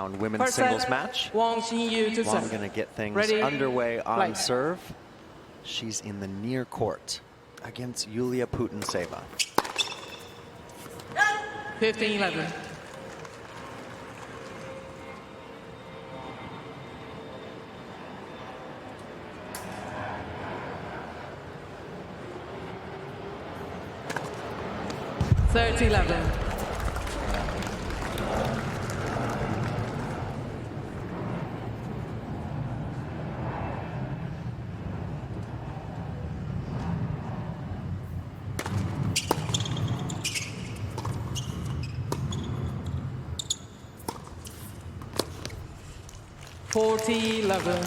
round women's singles match. Wang Xinyu to Wang gonna get things underway on serve. She's in the near court against Yulia Putintseva. 15-11. (30-11).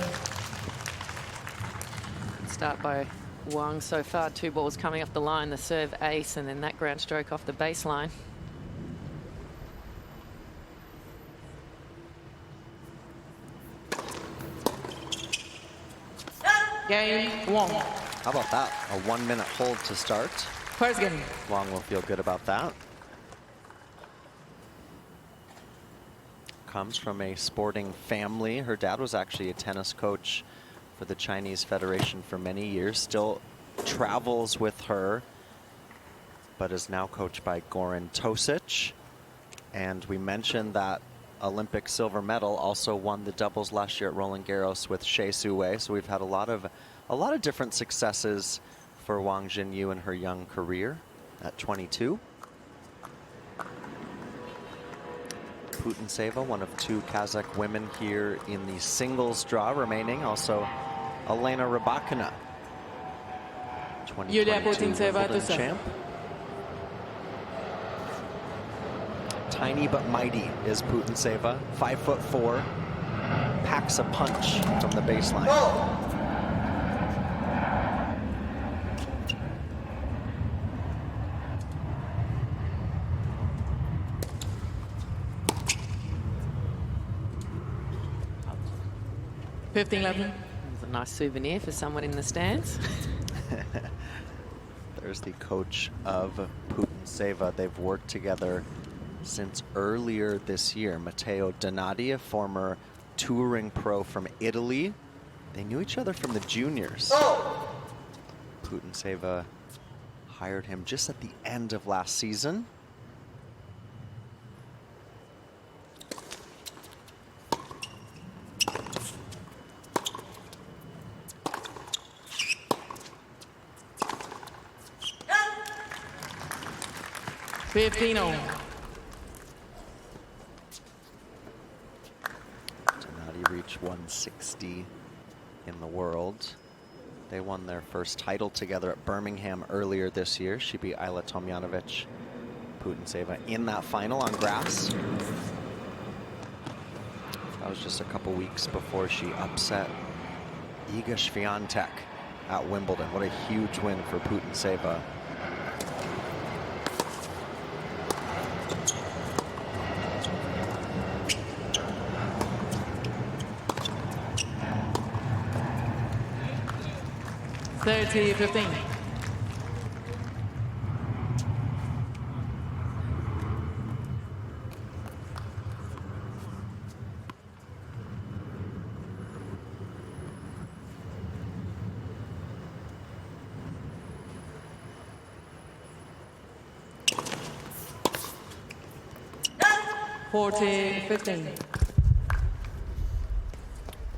Start by Wang so far. 2 balls coming off the line. The serve ace and then that ground stroke off the baseline. Game 1. How about that? A 1-minute hold to start. First game. Wang will feel good about that. Comes from a sporting family. Her dad was actually a tennis coach for the Chinese Federation for many years. Still travels with her, but is now coached by Goran Tosic. And we mentioned that Olympic silver medal, also won the doubles last year at Roland Garros with Shea Suwei. So we've had a lot of different successes for Wang Xinyu in her young career at 22. Putintseva, one of 2 Kazakh women here in the singles draw remaining. Also, Elena Rybakina, 2022 Wimbledon champ. Tiny but mighty is Putintseva. 5'4", packs a punch from the baseline. Oh. It's a nice souvenir for someone in the stands. There's the coach of Putintseva. They've worked together since earlier this year. Matteo Donati, a former touring pro from Italy. They knew each other from the juniors. Oh. Putintseva hired him just at the end of last season. Donati reached 160 in the world. They won their first title together at Birmingham earlier this year. She beat Ayla Tomljanovic, Putintseva in that final on grass. That was just a couple weeks before she upset Iga Swiatek at Wimbledon. What a huge win for Putintseva. (30-15).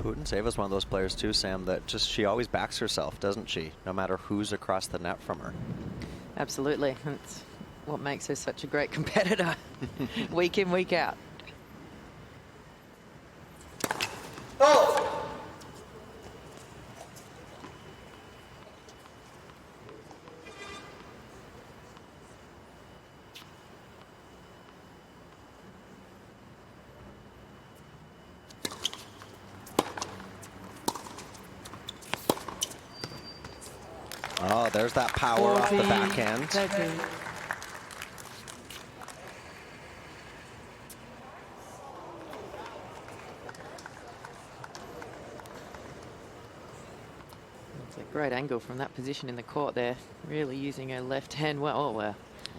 Putintseva is one of those players too, Sam, that she always backs herself, doesn't she? No matter who's across the net from her. Absolutely. That's what makes her such a great competitor. Week in, week out. Oh. Oh, there's that power off the backhand. It's a great angle from that position in the court there. Really using her left hand well. Oh, wow.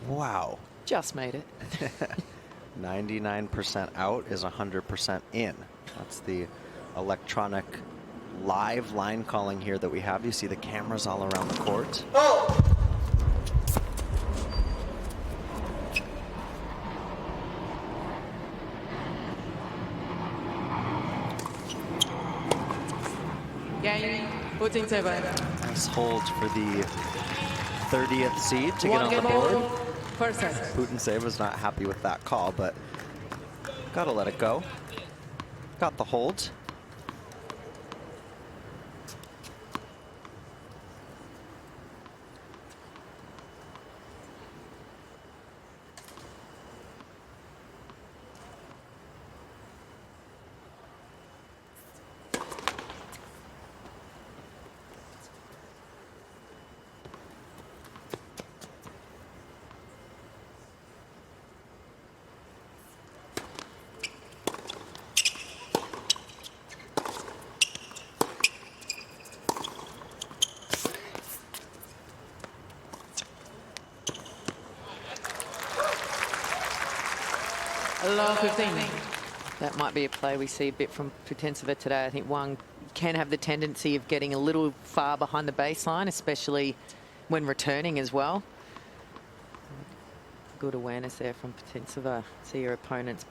Wow. Just made it. 99% out is 100% in. That's the electronic live line calling here that we have. You see the cameras all around the court. Game, Putintseva. Nice hold for the 30th seed to get on the board. First set. Putintseva's not happy with that call, but gotta let it go. Got the hold. Love 15. That might be a play we see a bit from Putintseva today. I think Wang can have the tendency of getting a little far behind the baseline, especially when returning as well. Good awareness there from Putintseva. See your opponent's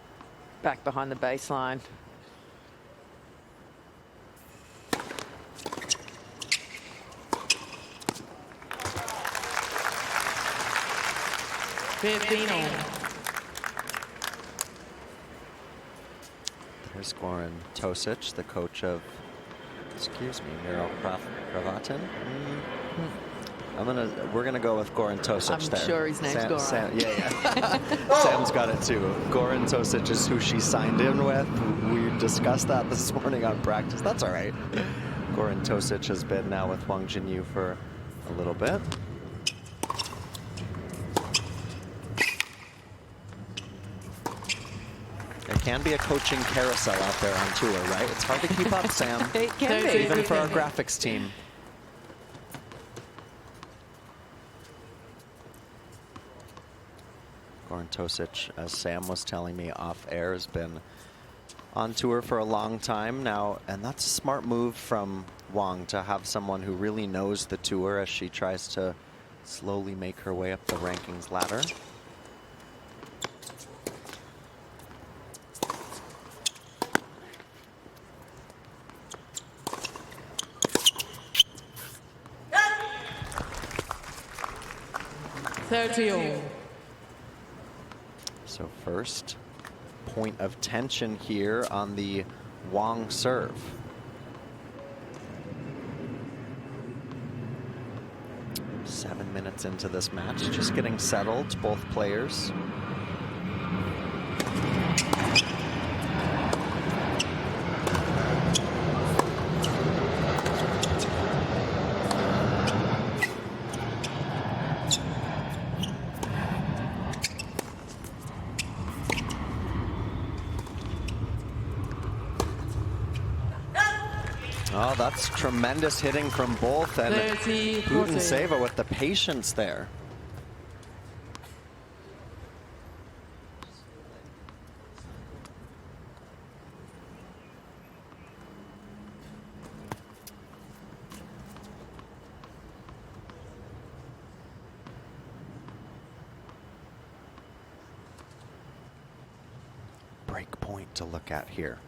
back behind the baseline. There's Goran Tosic, the coach of, excuse me, Miro Kravatin. We're gonna go with Goran Tosic I'm there. sure his name's Goran. Yeah. Sam's got it too. Goran Tosic is who she signed in with. We discussed that this morning on practice. That's all right. Goran Tosic has been now with Wang Xinyu for a little bit. There can be a coaching carousel out there on tour, right? It's hard to keep up, Sam. It can be. Even for our graphics team. Goran Tosic, as Sam was telling me off air, has been on tour for a long time now, and that's a smart move from Wang to have someone who really knows the tour as she tries to slowly make her way up the rankings ladder. So first point of tension here on the Wang serve. Seven minutes into this match, just getting settled, both players. Oh, that's tremendous hitting from both, and Putintseva with the patience there. Break point to look at here.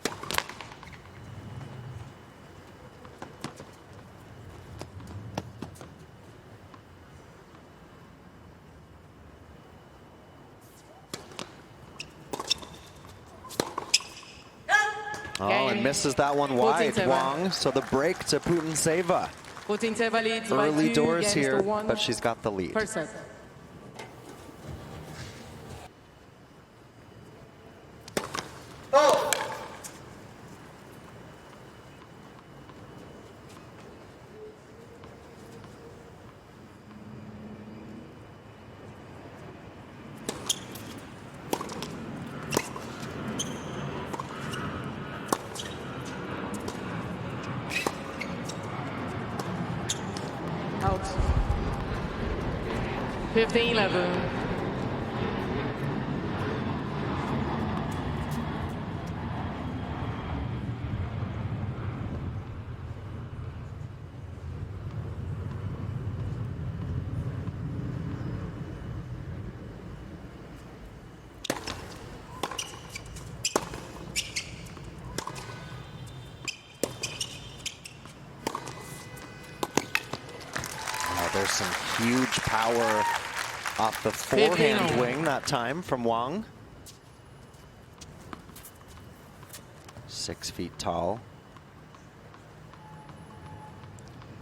Oh, and misses that one wide, Wang. So the break to Putintseva. Putintseva leads Early by 2 doors here, to 1. but she's got the lead. First set. Out. 15-11. there's some huge power off the forehand wing that time from Wang. 6 feet tall.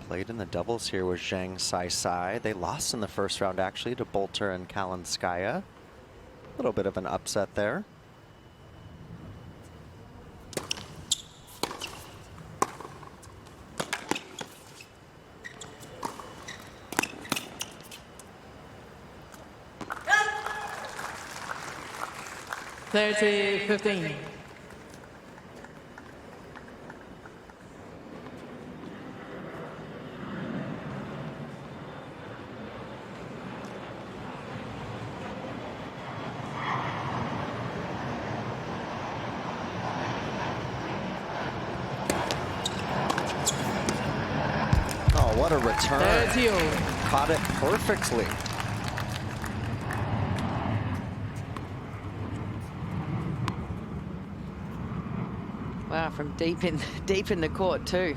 Played in the doubles here with Zhang Sai. They lost in the first round, actually, to Bolter and Kalinskaya. A little bit of an upset there. (30-15). Oh, what a return. 30. Caught it perfectly. Wow, from deep in the court too.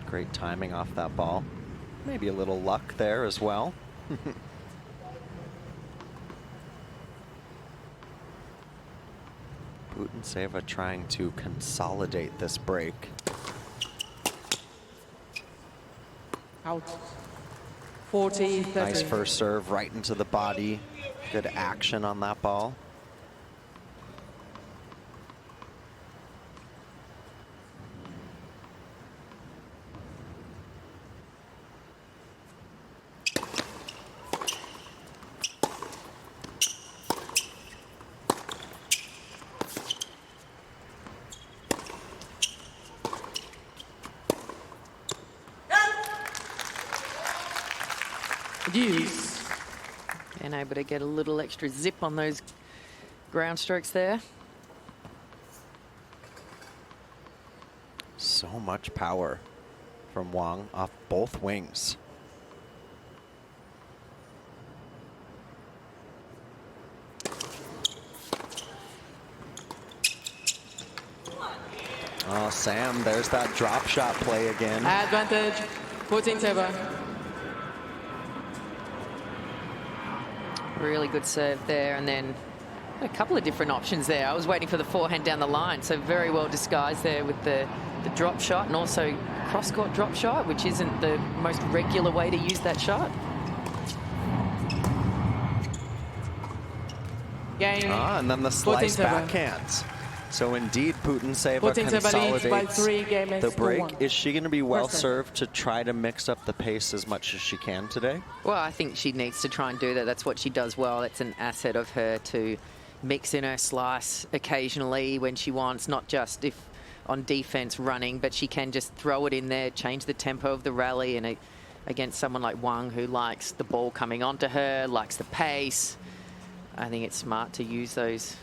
Great timing off that ball. Maybe a little luck there as well. Putintseva trying to consolidate this break. Out. 40-30. Nice first serve right into the body. Good action on that ball. Deuce. And able to get a little extra zip on those ground strokes there. So much power from Wang off both wings. Oh, Sam, there's that drop shot play again. Advantage. Putintseva. Really good serve there, and then a couple of different options there. I was waiting for the forehand down the line, so very well disguised there with the drop shot and also cross-court drop shot, which isn't the most regular way to use that shot. Game. And then the slice Putintseva. backhands. So indeed, Putintseva Putintseva leads by consolidates 3 games the to break. 1. Is she going to be well First served to try to mix up the pace as much as she can today? Well, I think she needs to try and do that. That's what she does well. It's an asset of her to mix in her slice occasionally when she wants, not just if on defense running, but she can just throw it in there, change the tempo of the rally. And against someone like Wang, who likes the ball coming onto her, likes the pace, I think it's smart to use those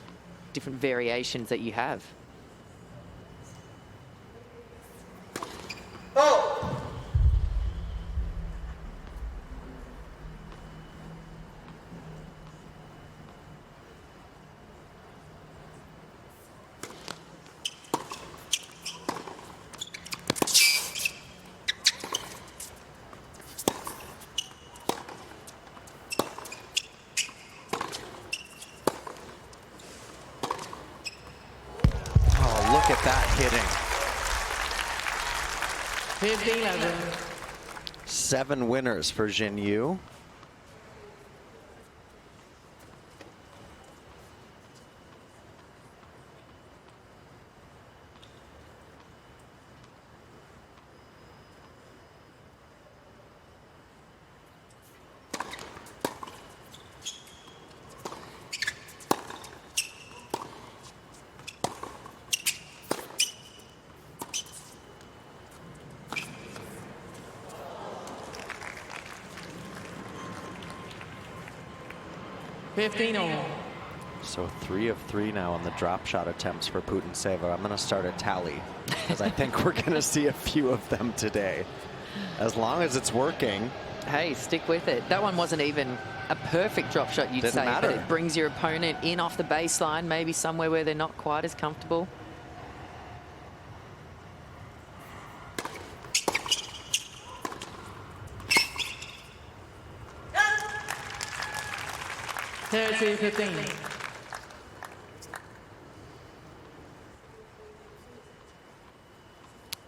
different variations that you have. Look at that hitting. 15-11. 7 winners for Xinyu. So 3 of 3 now on the drop shot attempts for Putintseva. I'm going to start a tally because I think we're going to see a few of them today. As long as it's working. Hey, stick with it. That one wasn't even a perfect drop shot, you'd Didn't say, matter. but it brings your opponent in off the baseline, maybe somewhere where they're not quite as comfortable. 30-15.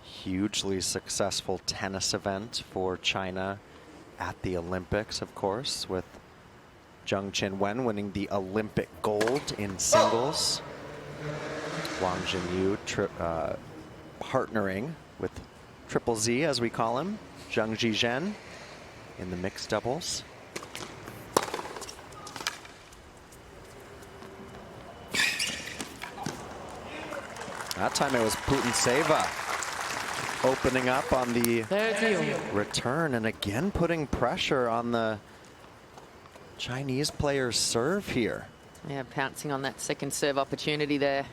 Hugely successful tennis event for China at the Olympics, of course, with Zheng Qinwen winning the Olympic gold in singles. Wang Xinyu partnering with Triple Z, as we call him, Zheng Zhizhen, in the mixed doubles. That time it was Putintseva opening up on the 30. return, and again putting pressure on the Chinese player's serve here. Yeah, pouncing on that second serve opportunity there.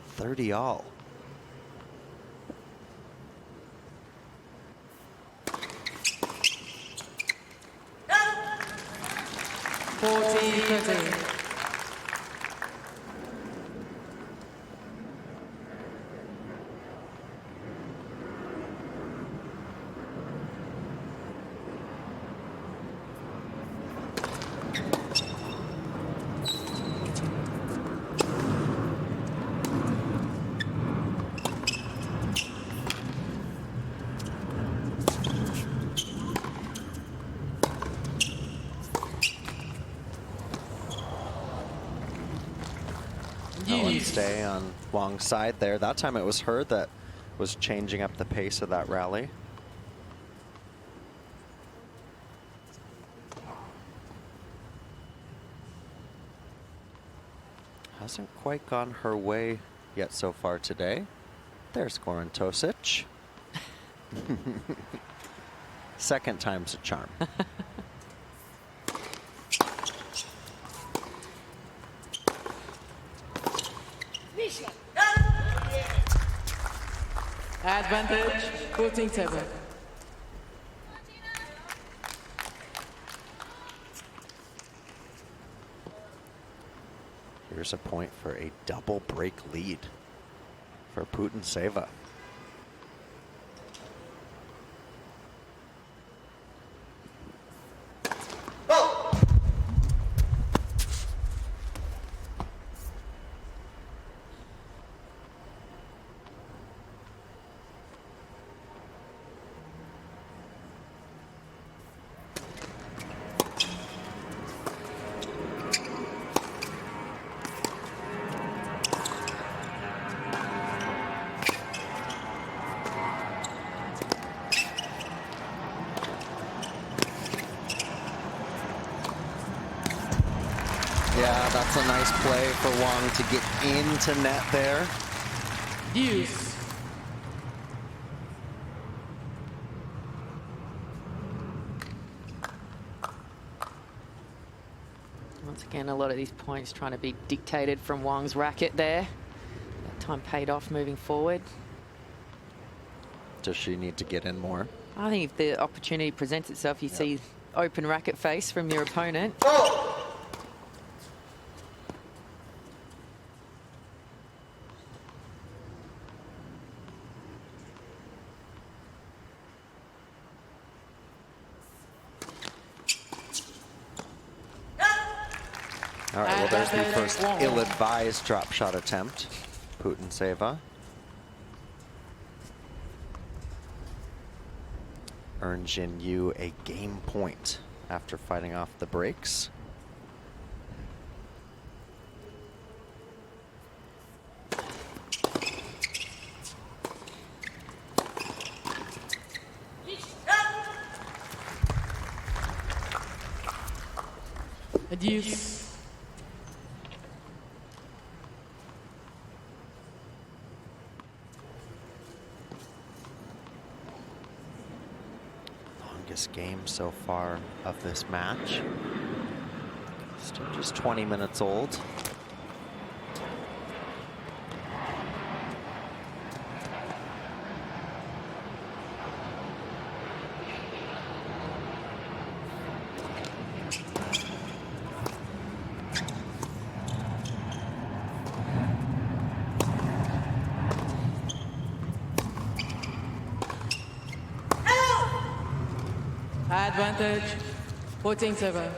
30 all. Stay on Wang's side there. That time it was her that was changing up the pace of that rally. Hasn't quite gone her way yet so far today. There's Goran Tosic. Second time's a charm. Advantage, Putintseva. Here's a point for a double break lead for Putintseva. Yeah, that's a nice play for Wang to get into net there. Deuce. Once again, a lot of these points trying to be dictated from Wang's racket there. That time paid off moving forward. Does she need to get in more? I think if the opportunity presents itself, you see open racket face from your opponent. All right, well, there's the first ill-advised drop shot attempt. Putintseva earned Xinyu a game point after fighting off the breaks. A deuce. Longest game so far of this match. Still just 20 minutes old. Advantage, Putintseva.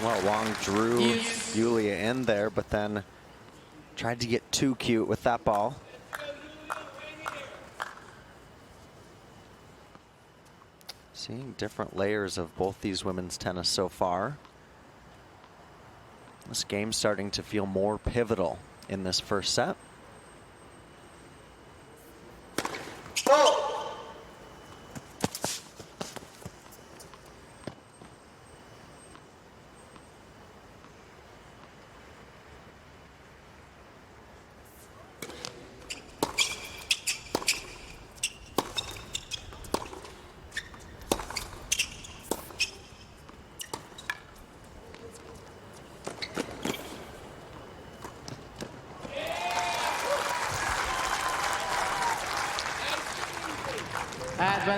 Well, Wang drew Yulia in there, but then tried to get too cute with that ball. Seeing different layers of both these women's tennis so far. This game's starting to feel more pivotal in this first set.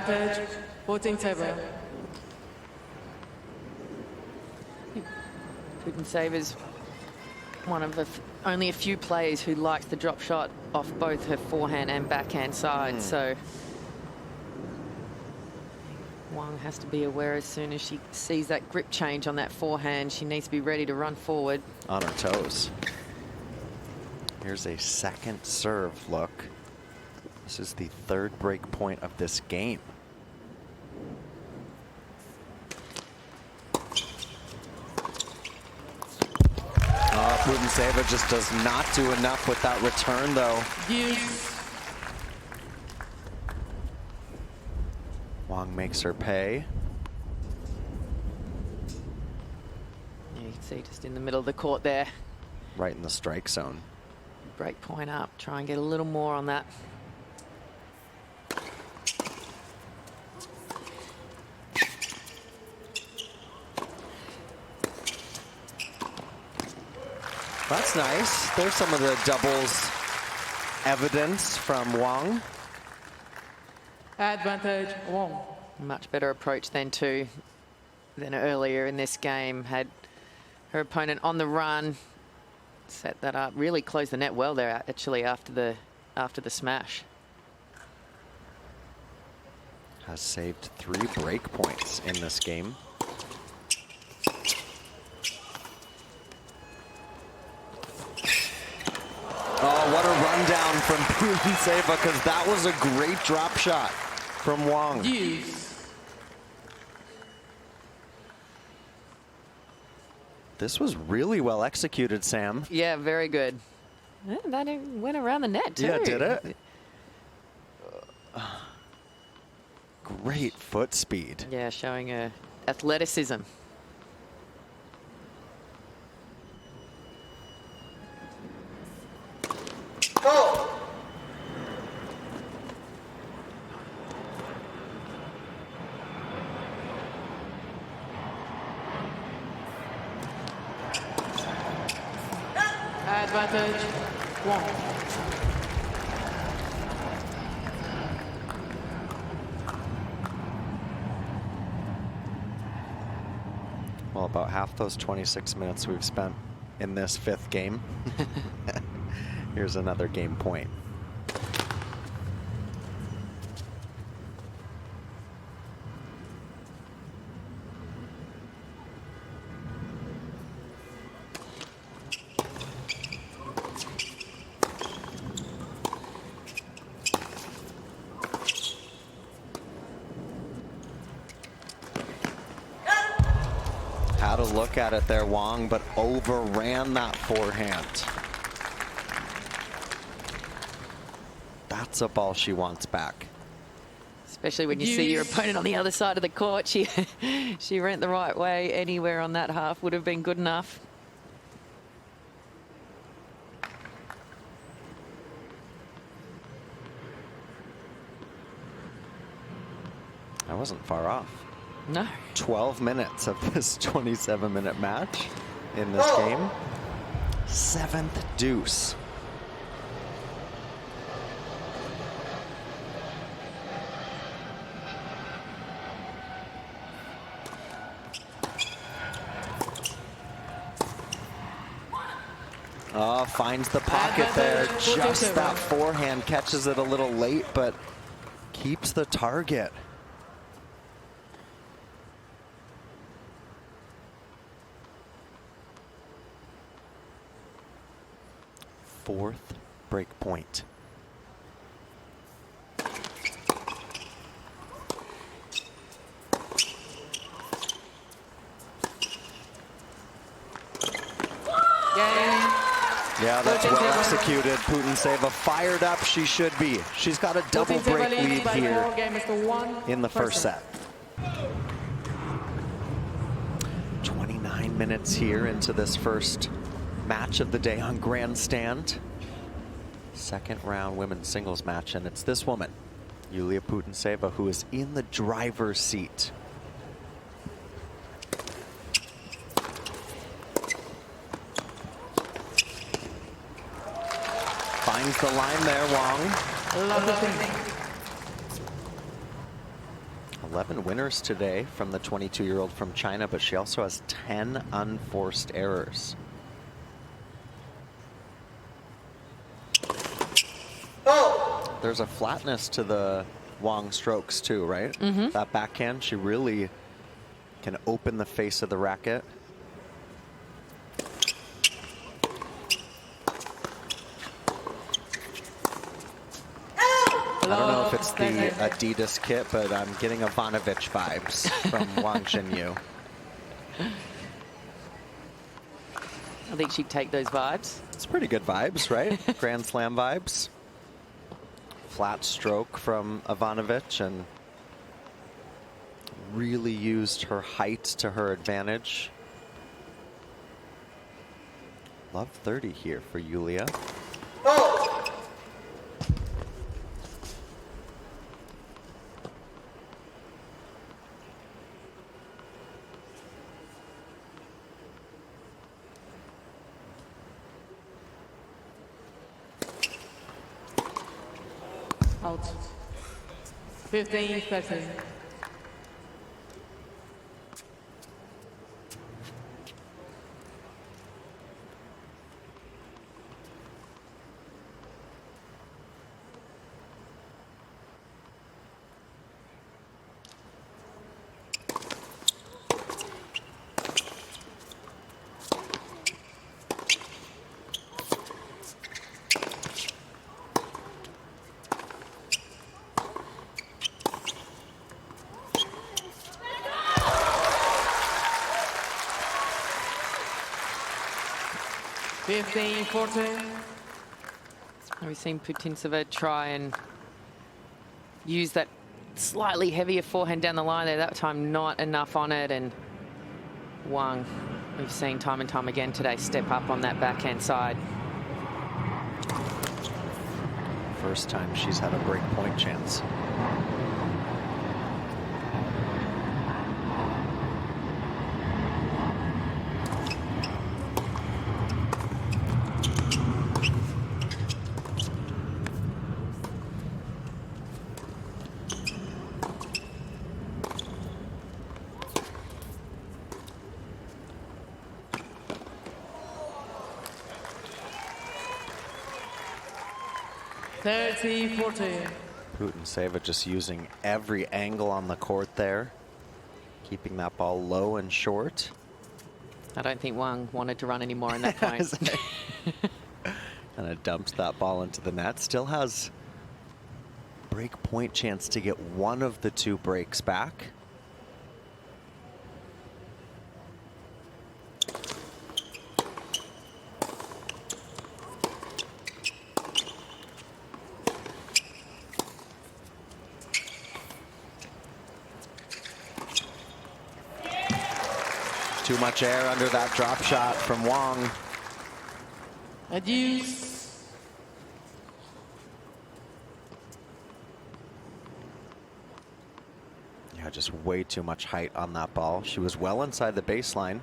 Advantage, Putintseva. Putintseva's one of the only a few players who likes the drop shot off both her forehand and backhand side. So Wang has to be aware as soon as she sees that grip change on that forehand, she needs to be ready to run forward. On her toes. Here's a second serve look. This is the third break point of this game. Putintseva just does not do enough with that return, though. Wang makes her pay. You can see just in the middle of the court there. Right in the strike zone. Break point up. Try and get a little more on that. That's nice. There's some of the doubles evidence from Wang. Advantage, Wang. Much better approach than earlier in this game. Had her opponent on the run, set that up, really closed the net well there actually after the smash. Has saved 3 break points in this game. Oh, what a rundown from Putintseva, because that was a great drop shot from Wang. This was really well executed, Sam. Yeah, very good. Yeah, that went around the net too. Yeah, did it? Great foot speed. Yeah, showing her athleticism. Advantage, Wang. Well, about half those 26 minutes we've spent in this 5th game. Here's another game point. Had a look at it there, Wang, but overran that forehand. That's a ball she wants back. Especially when you see your opponent on the other side of the court. She ran the right way. Anywhere on that half would have been good enough. wasn't far off. No. 12 minutes of this 27-minute match in this game. 7th deuce. Oh, finds the pocket there. Just that forehand, catches it a little late, but keeps the target. Fourth break point. Yeah, that's well executed. Putintseva fired up. She should be. She's got a double break lead here in the first set. 29 minutes here into this first match of the day on Grandstand. Second round women's singles match, and it's this woman, Yulia Putintseva, who is in the driver's seat. Finds the line there, Wang. 11 winners today from the 22-year-old from China, but she also has 10 unforced errors. There's a flatness to the Wang strokes too, right? That backhand, she really can open the face of the racket. I don't know if it's the Adidas kit, but I'm getting Ivanovic vibes from Wang Xinyu. I think she'd take those vibes. It's pretty good vibes, right? Grand Slam vibes. Flat stroke from Ivanovic, and really used her height to her advantage. Love 30 here for Yulia. Out. 15-13. We've seen Putintseva try and use that slightly heavier forehand down the line there. That time not enough on it, and Wang, we've seen time and time again today, step up on that backhand side. First time she's had a break point chance. Putintseva just using every angle on the court there, keeping that ball low and short. I don't think Wang wanted to run anymore in that point. And it dumps that ball into the net. Still has break point chance to get one of the two breaks back. Too much air under that drop shot from Wang. Adios. Yeah, just way too much height on that ball. She was well inside the baseline.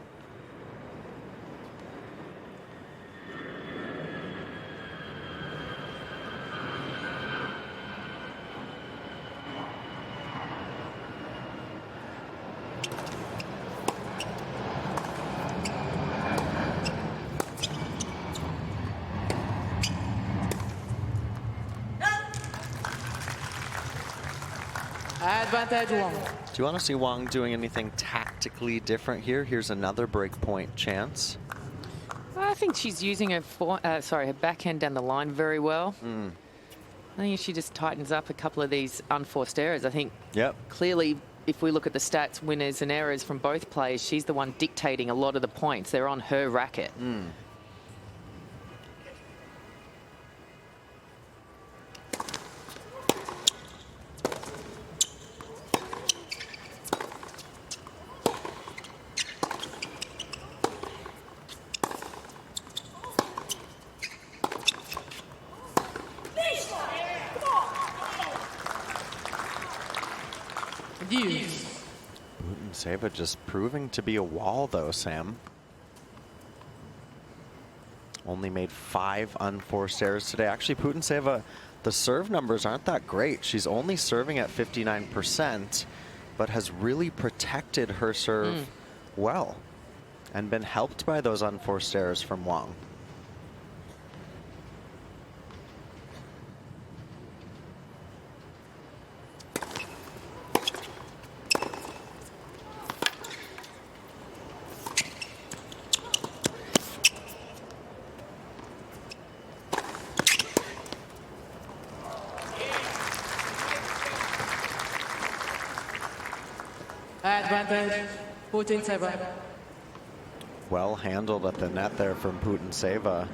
Advantage Wang. Do you want to see Wang doing anything tactically different here? Here's another break point chance. I think she's using her her backhand down the line very well. I think if she just tightens up a couple of these unforced errors, I think clearly, if we look at the stats, winners and errors from both players, she's the one dictating a lot of the points. They're on her racket. Putintseva just proving to be a wall, though, Sam. Only made 5 unforced errors today. Actually, Putintseva, the serve numbers aren't that great. She's only serving at 59%, but has really protected her serve well and been helped by those unforced errors from Wang. Advantage Putintseva. Well handled at the net there from Putintseva.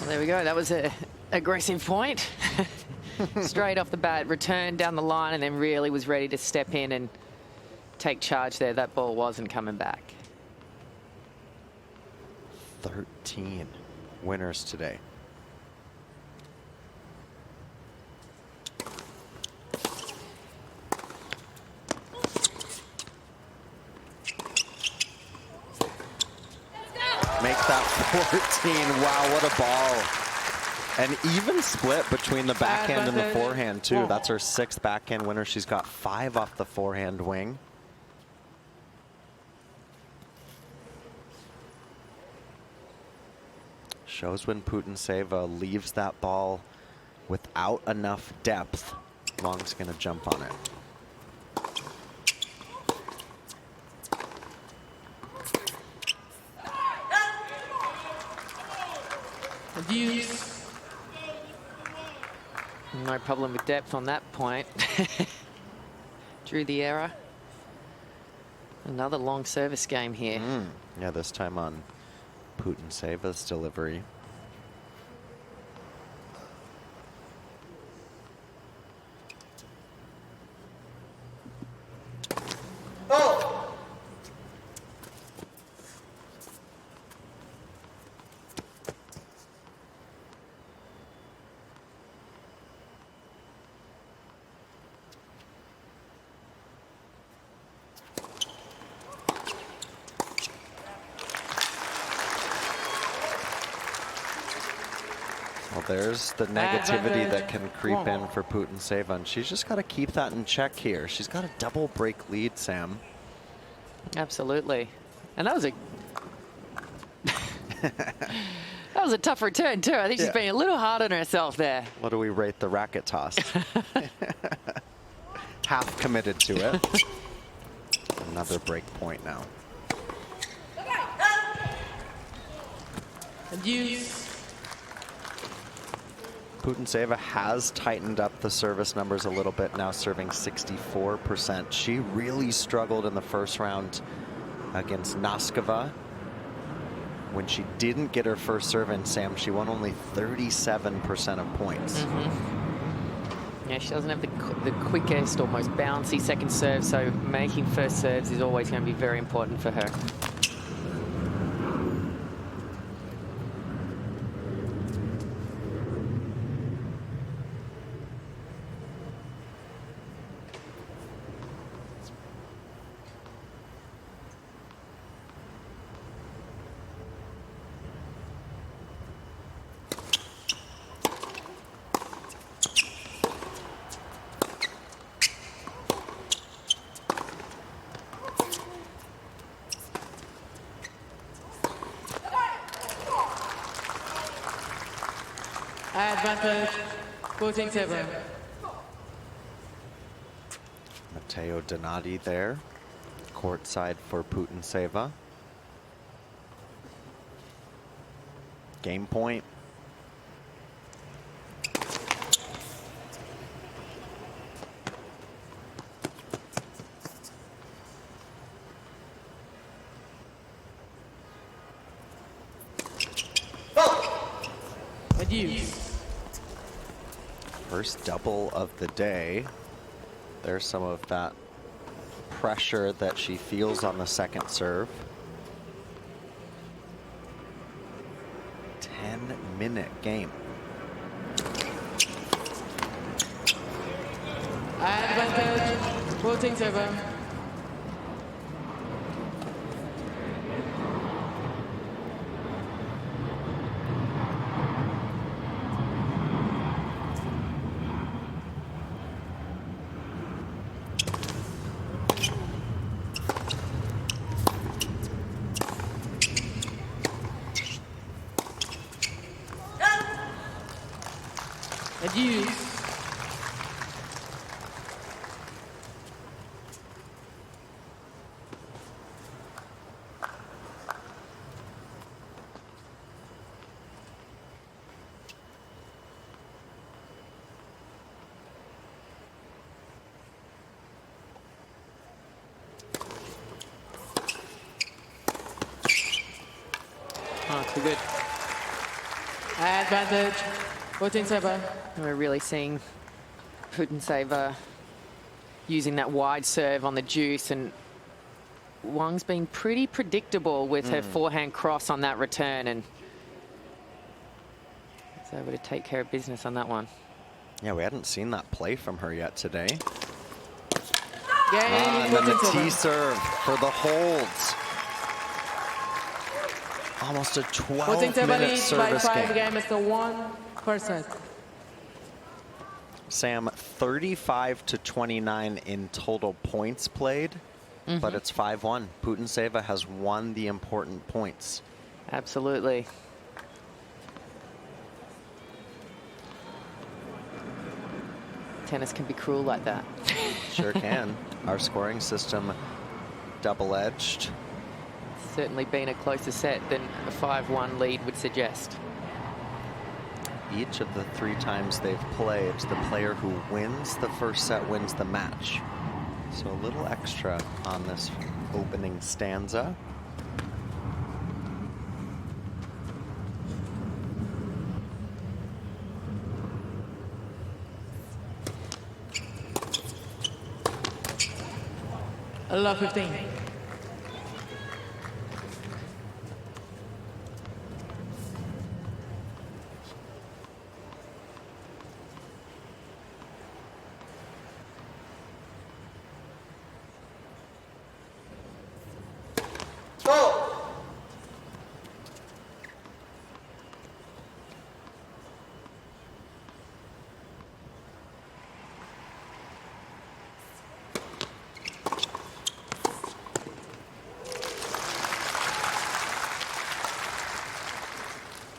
Well, there we go. That was an aggressive point. Straight off the bat, returned down the line, and then really was ready to step in and take charge there. That ball wasn't coming back. 13 winners today. Make that 14. Wow, what a ball. An even split between the backhand and the forehand, too. That's her 6th backhand winner. She's got 5 off the forehand wing. Shows when Putintseva leaves that ball without enough depth, Wang's going to jump on it. Abuse. No problem with depth on that point. Drew the error. Another long service game here. Yeah, this time on Putintseva's delivery. Well, there's the negativity that can creep in for Putintseva, and she's just got to keep that in check here. She's got a double break lead, Sam. Absolutely. And that was a that was a tough return too. I think she's being a little hard on herself there. What do we rate the racket toss? Half committed to it. Another break point now. Abuse. Putintseva has tightened up the service numbers a little bit, now serving 64%. She really struggled in the first round against Noskova. when she didn't get her first serve in, Sam, she won only 37% of points. Yeah, she doesn't have the quickest or most bouncy second serve, so making first serves is always going to be very important for her. Advantage, Putintseva. Matteo Donati there, courtside for Putintseva. Game point. Adieu. First double of the day. There's some of that pressure that she feels on the second serve. 10-minute game. Advantage, Putintseva. Adieu. Oh, too good. Advantage, Putintseva. We're really seeing Putintseva using that wide serve on the deuce, and Wang's been pretty predictable with her forehand cross on that return, and was able to take care of business on that one. Yeah, we hadn't seen that play from her yet today. Game, And then the T Putintseva. serve for the holds. Almost a Putintseva 12-minute leads by service 5 game. games to 1%. Sam, 35 to 29 in total points played, but it's 5-1. Putintseva has won the important points. Absolutely. Tennis can be cruel like that. Sure can. Our scoring system double-edged. Certainly been a closer set than a 5-1 lead would suggest. Each of the 3 times they've played, the player who wins the first set wins the match. So a little extra on this opening stanza. I love 15.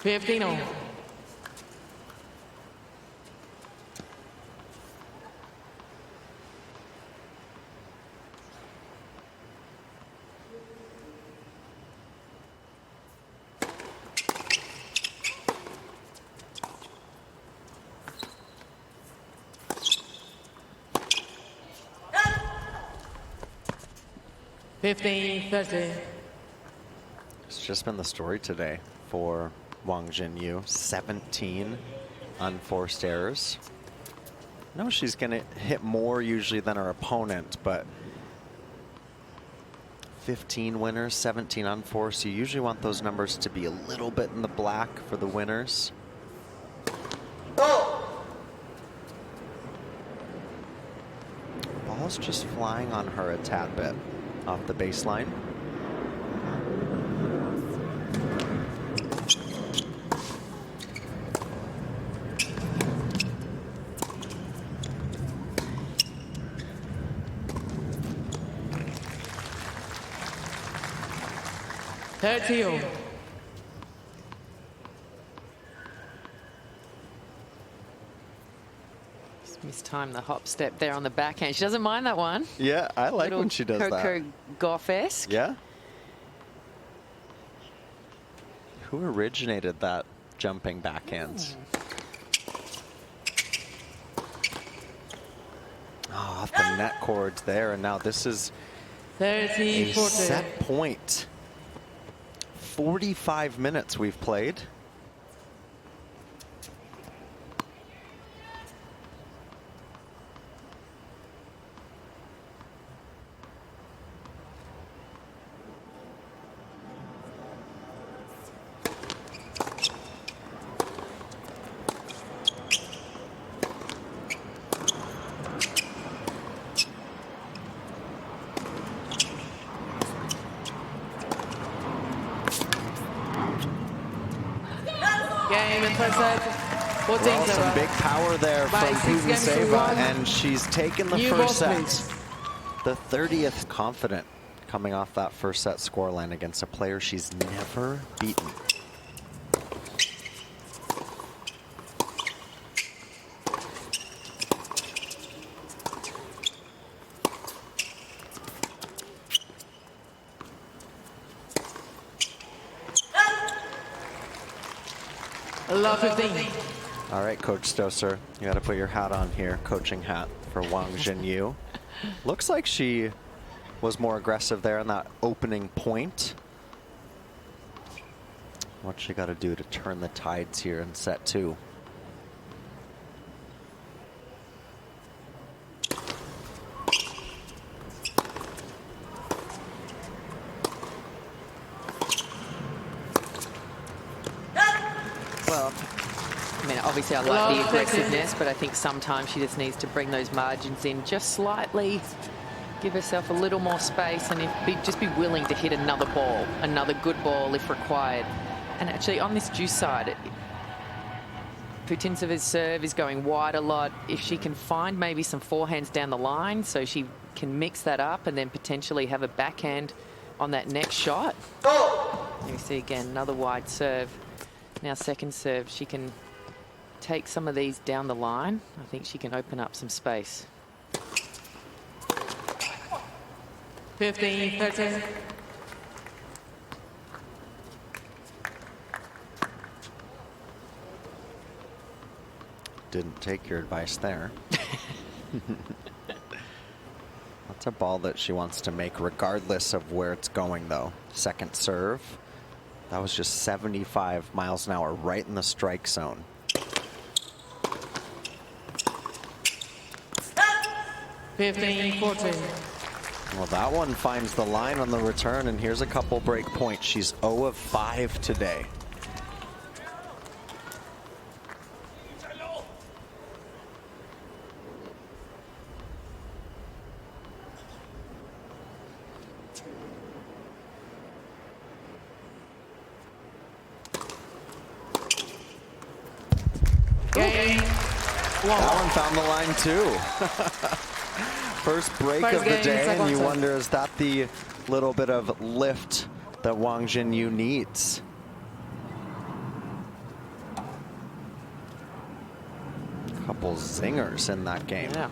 Fifteen. just been the story today for Wang Xinyu. 17 unforced errors. No, she's going to hit more usually than her opponent, but 15 winners, 17 unforced. You usually want those numbers to be a little bit in the black for the winners. Ball's just flying on her a tad bit off the baseline. Mistimed the hop step there on the backhand. She doesn't mind that one. Yeah, I like when she does Coco that. Gauff-esque. Yeah. Who originated that jumping backhands? Oh, off the net cords there, and now this is a set point. 45 minutes we've played. Well, some big power there from Putintseva, and she's taken the first set. The 30th confident coming off that first set scoreline against a player she's never beaten. Love 15. All right, Coach Stosur, you got to put your hat on here, coaching hat for Wang Xinyu. Looks like she was more aggressive there in that opening point. What's she got to do to turn the tides here in set two? Well, I mean, obviously I like the aggressiveness, but I think sometimes she just needs to bring those margins in just slightly, give herself a little more space, and just be willing to hit another ball, another good ball if required. And actually on this juice side, Putintseva's serve is going wide a lot. If she can find maybe some forehands down the line so she can mix that up and then potentially have a backhand on that next shot. You see again, another wide serve. Now second serve, she can take some of these down the line. I think she can open up some space. 15, 13. Didn't take your advice there. That's a ball that she wants to make regardless of where it's going, though. Second serve. That was just 75 miles an hour right in the strike zone. $15, 14. Well, that one finds the line on the return, and here's a couple break points. She's 0 of 5 today. That one found the line too. First break of the day, and you wonder, is that the little bit of lift that Wang Xinyu needs? Couple zingers in that game. Yeah.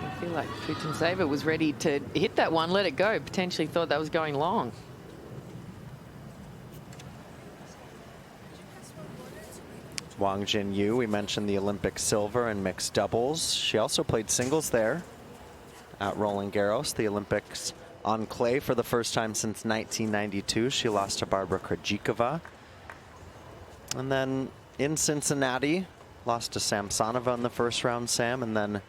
I feel like Putintseva was ready to hit that one, let it go. Potentially thought that was going long. Wang Xinyu, we mentioned the Olympic silver and mixed doubles. She also played singles there at Roland Garros, the Olympics On clay for the first time since 1992, she lost to Barbara Krejcikova. And then in Cincinnati, lost to Samsonova in the first round, Sam, and then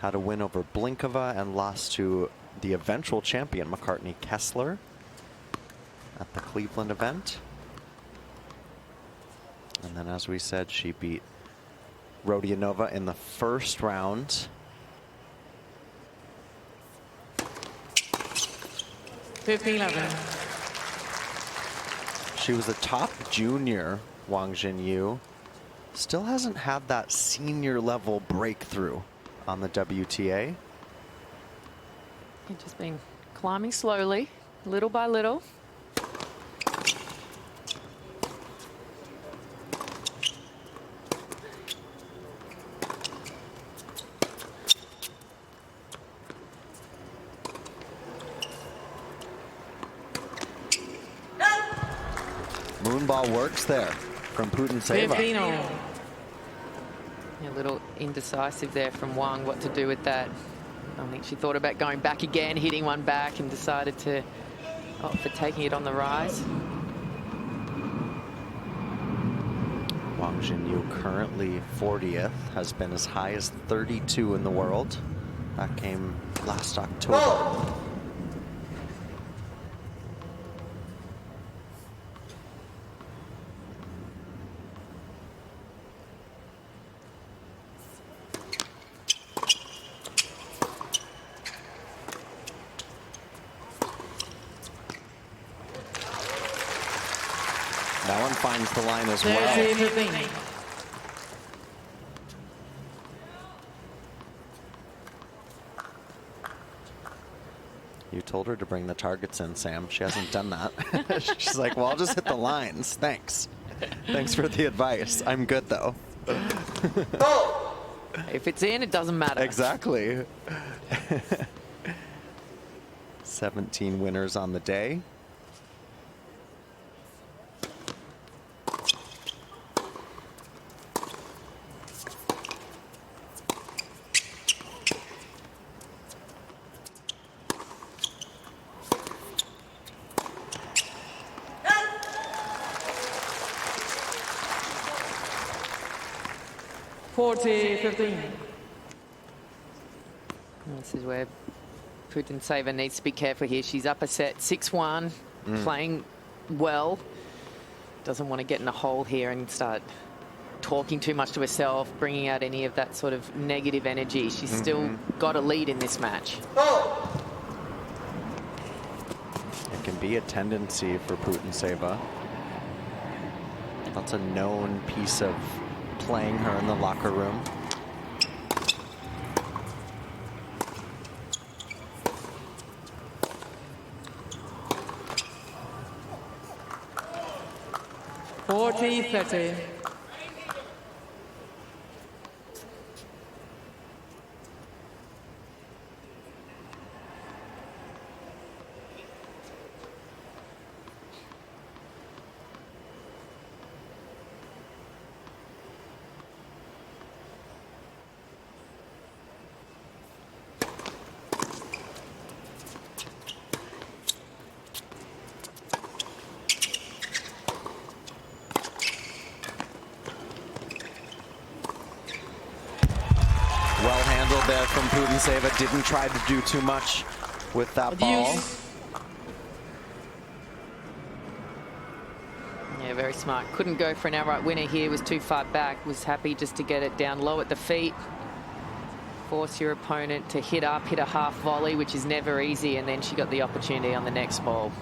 had a win over Blinkova and lost to the eventual champion, McCartney Kessler, at the Cleveland event. And then, as we said, she beat Rodionova in the first round. 15-11. She was a top junior, Wang Xinyu. Still hasn't had that senior level breakthrough on the WTA. It's just been climbing slowly, little by little. Moonball works there from Putintseva. 15-0. A little indecisive there from Wang what to do with that. I think she thought about going back again, hitting one back, and decided to opt for taking it on the rise. Wang Xinyu currently 40th, has been as high as 32 in the world. That came last October. That one finds the line as well. 13-15. You told her to bring the targets in, Sam. She hasn't done that. She's like, well, I'll just hit the lines. Thanks. Thanks for the advice. I'm good, though. If it's in, it doesn't matter. Exactly. 17 winners on the day. This is where Putintseva needs to be careful here. She's up a set 6-1, playing well. Doesn't want to get in a hole here and start talking too much to herself, bringing out any of that sort of negative energy. She's still got a lead in this match. It can be a tendency for Putintseva. That's a known piece of playing her in the locker room. (40-30). Well handled there from Putintseva. Didn't try to do too much with that ball. Yeah, very smart. Couldn't go for an outright winner here. Was too far back. Was happy just to get it down low at the feet. Force your opponent to hit up, hit a half volley, which is never easy. And then she got the opportunity on the next ball.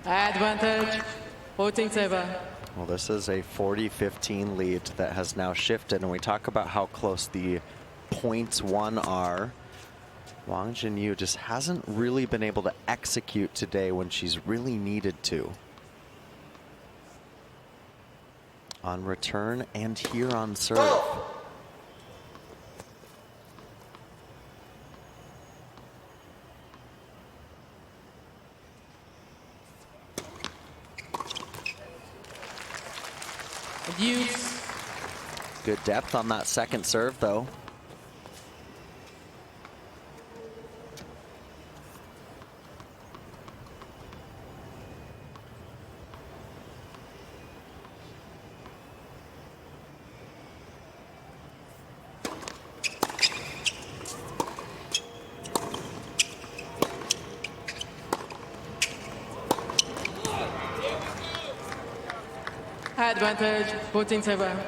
Advantage, Putintseva. Well, this is a 40-15 lead that has now shifted, and we talk about how close the points won are. Wang Xinyu just hasn't really been able to execute today when she's really needed to. On return and here on serve. Deuce. Good depth on that second serve, though. Advantage, Putintseva.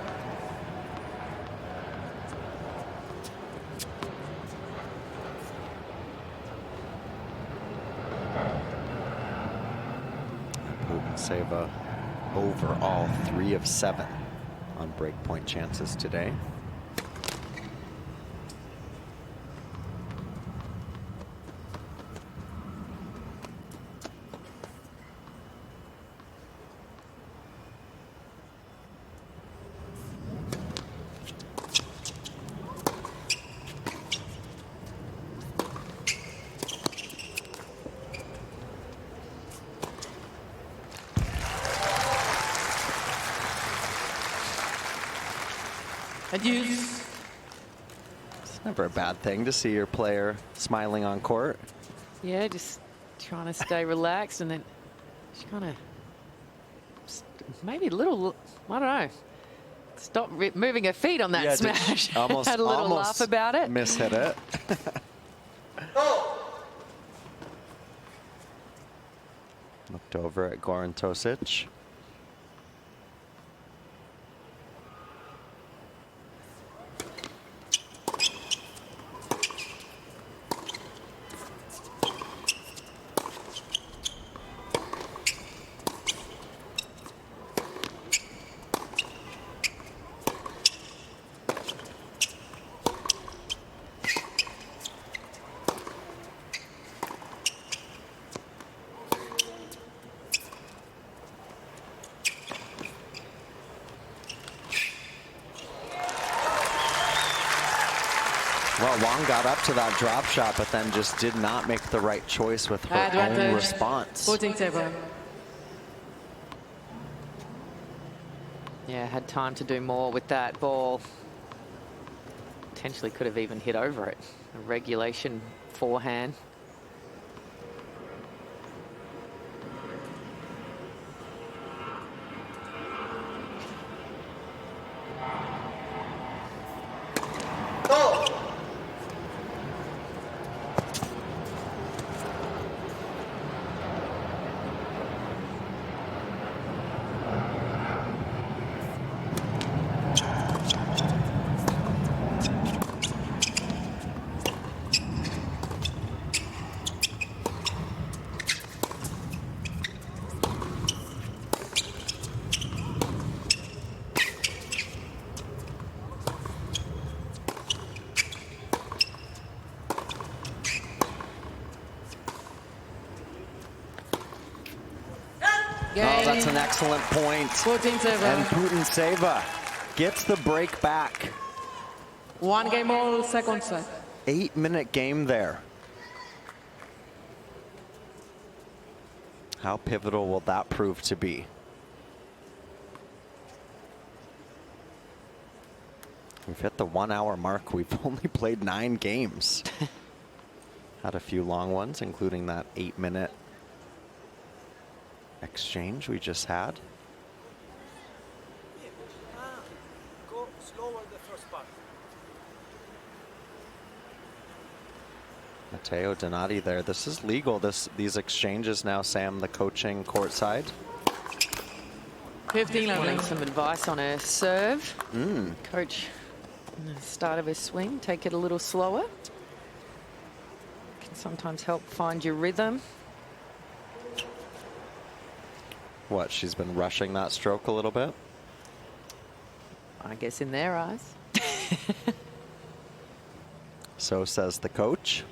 Putintseva overall 3 of 7 on breakpoint chances today. Deuce. It's never a bad thing to see your player smiling on court. Yeah, just trying to stay relaxed, and then she kind of maybe a little, I don't know, stop moving her feet on that Yeah, smash. almost Had a little almost laugh about it. Mishit it. Looked over at Goran Tosic. Well, Wang got up to that drop shot, but then just did not make the right choice with her own Advantage, response. Putintseva. Yeah, had time to do more with that ball. Potentially could have even hit over it. A regulation forehand. Oh, that's an excellent point. Putintseva. And Putintseva gets the break back. 1 game all, second set. 8-minute game there. How pivotal will that prove to be? We've hit the 1 hour mark. We've only played 9 games. Had a few long ones, including that 8-minute exchange we just had. Go slower the first part. Matteo Donati there. This is legal. These exchanges now, Sam, the coaching courtside. 15-11. Wanting some advice on her serve. Coach, in the start of her swing, take it a little slower. Can sometimes help find your rhythm. What, she's been rushing that stroke a little bit? I guess in their eyes. So says the coach.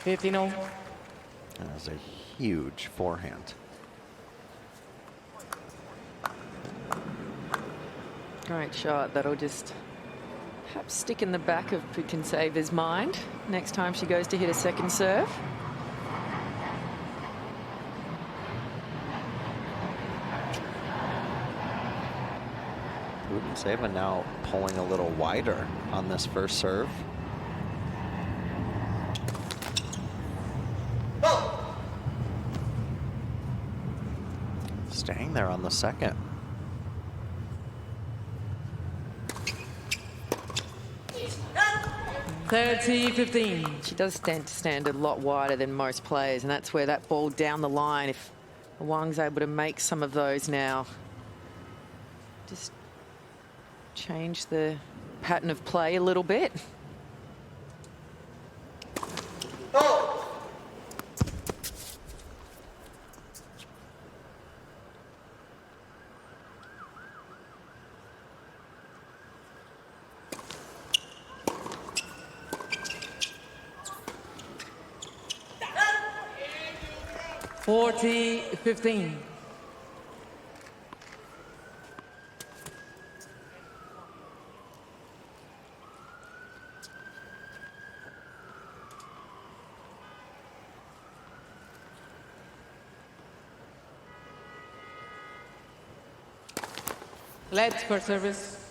15-0. That is a huge forehand. Great shot. That'll just perhaps stick in the back of Putintseva's mind next time she goes to hit a second serve. Putintseva now pulling a little wider on this first serve. Staying there on the second. (30-15). She does tend to stand a lot wider than most players, and that's where that ball down the line, if Wang's able to make some of those now, just change the pattern of play a little bit. (40-15). Let's for service.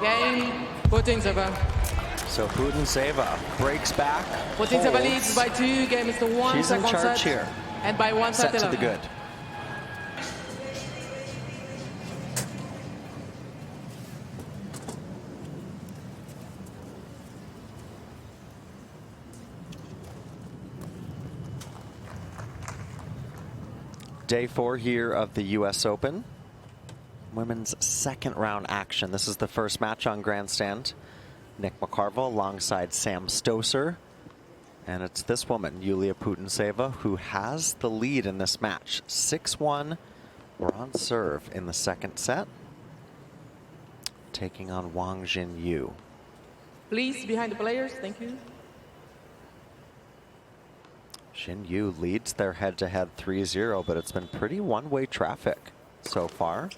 Game, Putintseva. So Putintseva breaks back. Putintseva holds. leads by 2. Game is to 1. She's in second charge set, here. and by 1 Set set to the 11. good. Day 4 here of the US Open. Women's second round action. This is the first match on Grandstand. Nick McCarville alongside Sam Stosur. And it's this woman, Yulia Putintseva, who has the lead in this match. 6-1. We're on serve in the second set. Taking on Wang Xinyu. Please, behind the players. Thank you. Xinyu leads their head-to-head 3-0, but it's been pretty one-way traffic so far.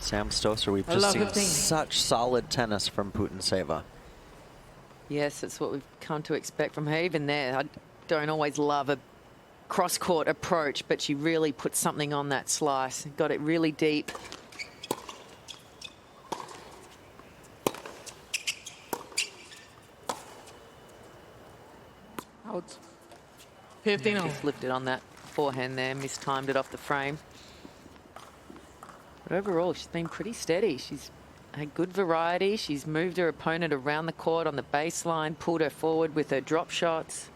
Sam Stosur, we've just seen 15. such solid tennis from Putintseva. Yes, that's what we've come to expect from her. Even there, I don't always love a cross-court approach, but she really put something on that slice. Got it really deep. Out. 15-0. Just lifted on that forehand there, mistimed it off the frame. But overall, she's been pretty steady. She's had good variety. She's moved her opponent around the court on the baseline, pulled her forward with her drop shots.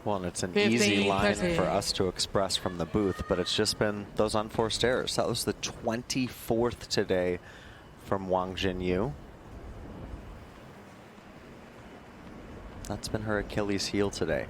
Well, and it's an 15, easy line 13. for us to express from the booth, but it's just been those unforced errors. That was the 24th today from Wang Xinyu. That's been her Achilles heel today.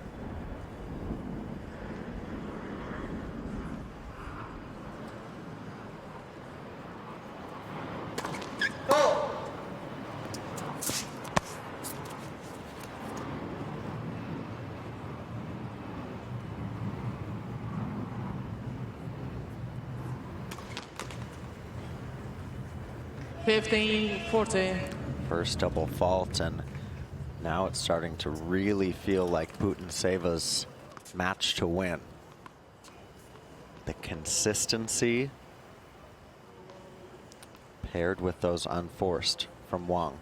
(15-14). First double fault, and now it's starting to really feel like Putintseva's match to win. The consistency paired with those unforced from Wang.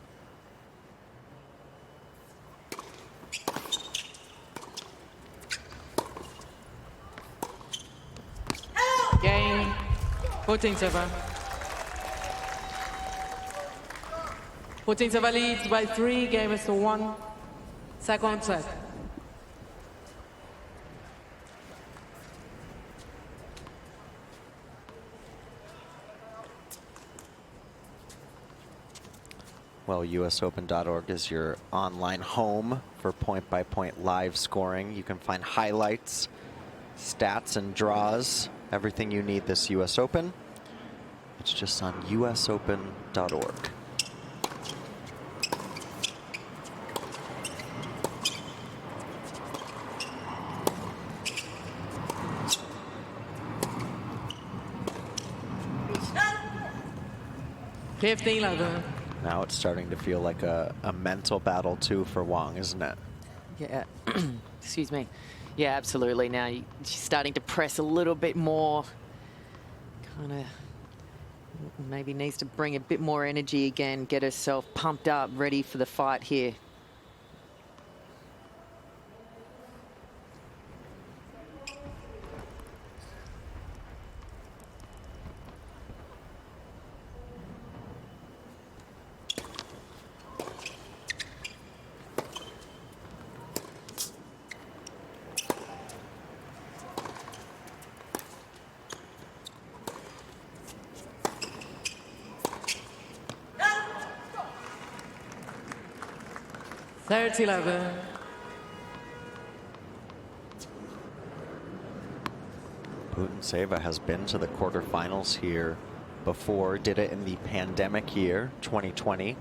Putintseva. Putintseva leads by 3 games to 1. Second set. Well, usopen.org is your online home for point-by-point live scoring. You can find highlights, stats, and draws, everything you need this US Open. It's just on usopen.org. Now it's starting to feel like a mental battle, too, for Wang, isn't it? Yeah. Excuse me. Yeah, absolutely. Now she's starting to press a little bit more. Kind of maybe needs to bring a bit more energy again, get herself pumped up, ready for the fight here. Putintseva has been to the quarterfinals here before, did it in the pandemic year, 2020.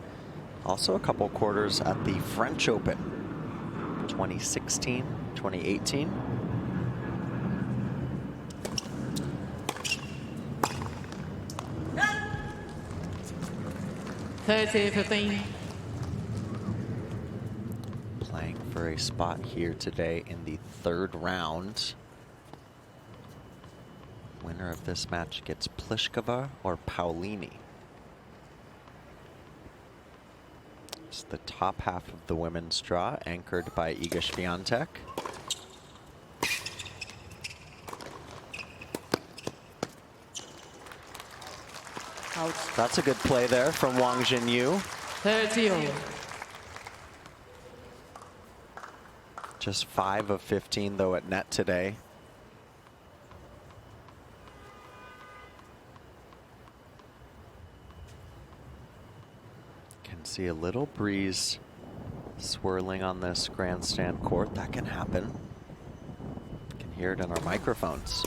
Also a couple quarters at the French Open, 2016, 2018. Playing for a spot here today in the 3rd round. Winner of this match gets Pliskova or Paulini. It's the top half of the women's draw, anchored by Iga Swiatek. That's a good play there from Wang Xinyu. 30. Just 5 of 15, though, at net today. Can see a little breeze swirling on this grandstand court. That can happen. Can hear it in our microphones.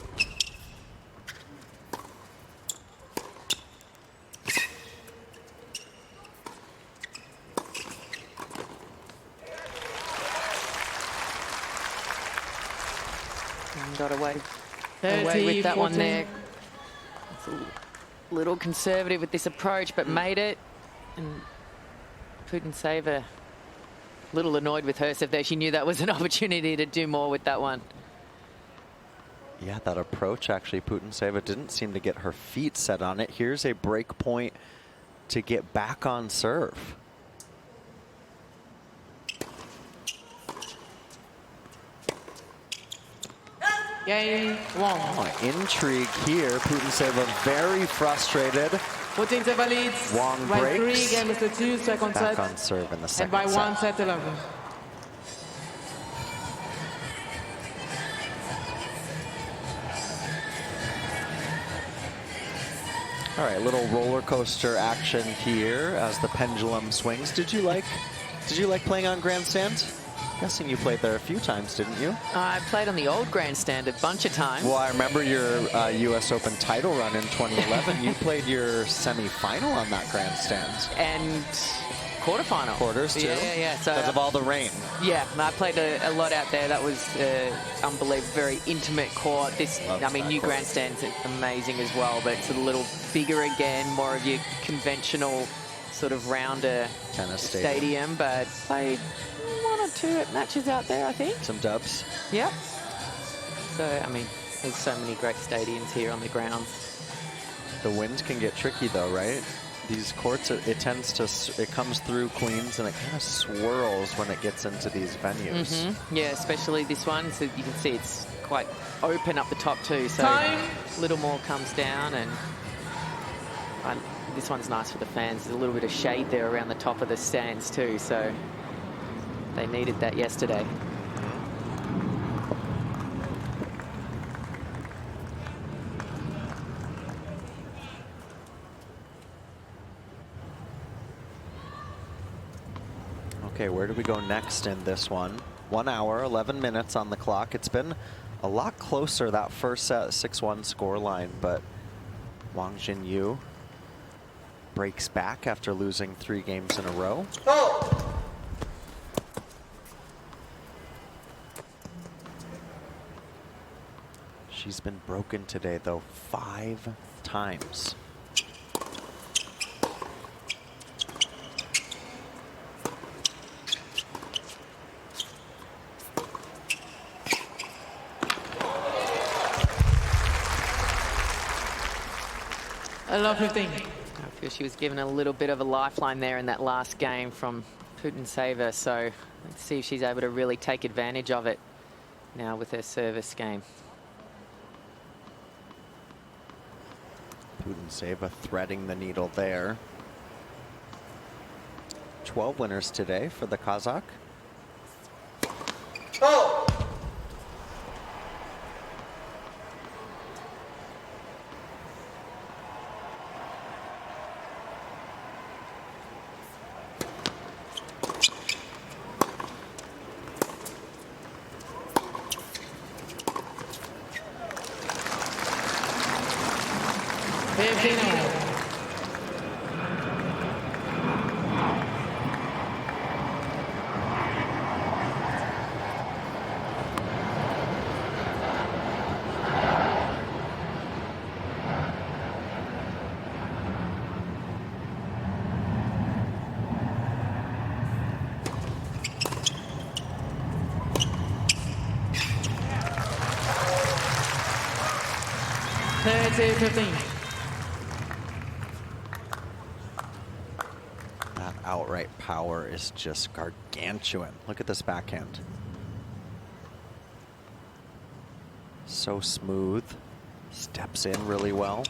Got away with that 14. one there. It's a little conservative with this approach, but made it. And Putintseva a little annoyed with herself there. She knew that was an opportunity to do more with that one. Yeah, that approach, actually, Putintseva didn't seem to get her feet set on it. Here's a break point to get back on serve. Game 1. Oh, intrigue here. Putintseva very frustrated. Putintseva leads Wang by breaks. 3 games to 2, second Back set. on serve in the And second by set. 1 set 11. All right, a little roller coaster action here as the pendulum swings. Did you like playing on grandstand? Guessing you played there a few times, didn't you? I played on the old grandstand a bunch of times. Well, I remember your US Open title run in 2011. You played your semi-final on that grandstand. And quarterfinal. Quarters, too? Yeah. So, because of all the rain. Yeah, I played a lot out there. That was unbelievable, very intimate court. New court. grandstand's amazing as well, but it's a little bigger again, more of your conventional sort of rounder Tennis stadium, but played 1 or 2 matches out there, I think. Some dubs. Yep. So, there's so many great stadiums here on the grounds. The wind can get tricky, though, right? These courts, it comes through Queens and it kind of swirls when it gets into these venues. Yeah, especially this one. So you can see it's quite open up the top too. So Time. a little more comes down and This one's nice for the fans. There's a little bit of shade there around the top of the stands too, so they needed that yesterday. Okay, where do we go next in this one? 1 hour, 11 minutes on the clock. It's been a lot closer, that first set, 6-1 scoreline, but Wang Xinyu breaks back after losing 3 games in a row. She's been broken today, though, 5 times. I love 15. I feel she was given a little bit of a lifeline there in that last game from Putintseva, so let's see if she's able to really take advantage of it now with her service game. Putintseva threading the needle there. 12 winners today for the Kazakh. That outright power is just gargantuan. Look at this backhand. So smooth. Steps in really well.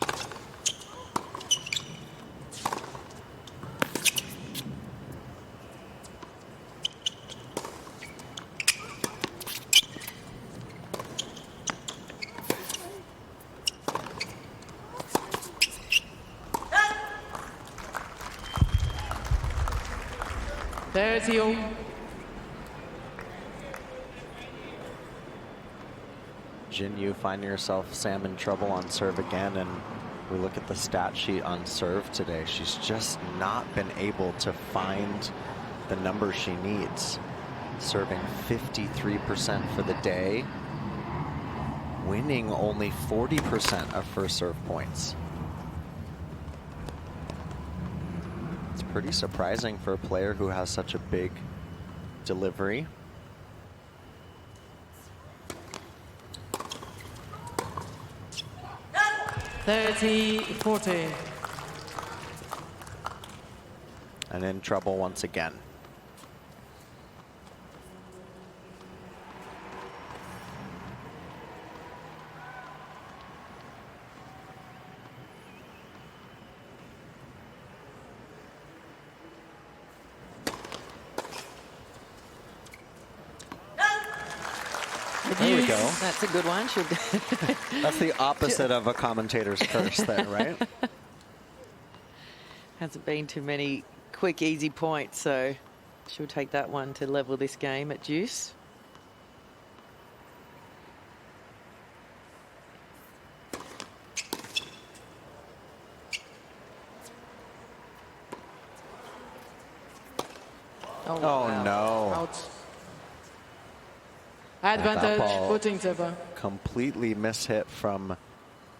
There's you. Xinyu finding herself, Sam, in trouble on serve again, and we look at the stat sheet on serve today. She's just not been able to find the number she needs. Serving 53% for the day, winning only 40% of first serve points. It's pretty surprising for a player who has such a big delivery. (30-40). And in trouble once again. There we go. That's a good one. That's the opposite of a commentator's curse there, right? Hasn't been too many quick, easy points, so she'll take that one to level this game at deuce. Oh, wow. no. Out. Advantage, Putintseva. Completely mishit from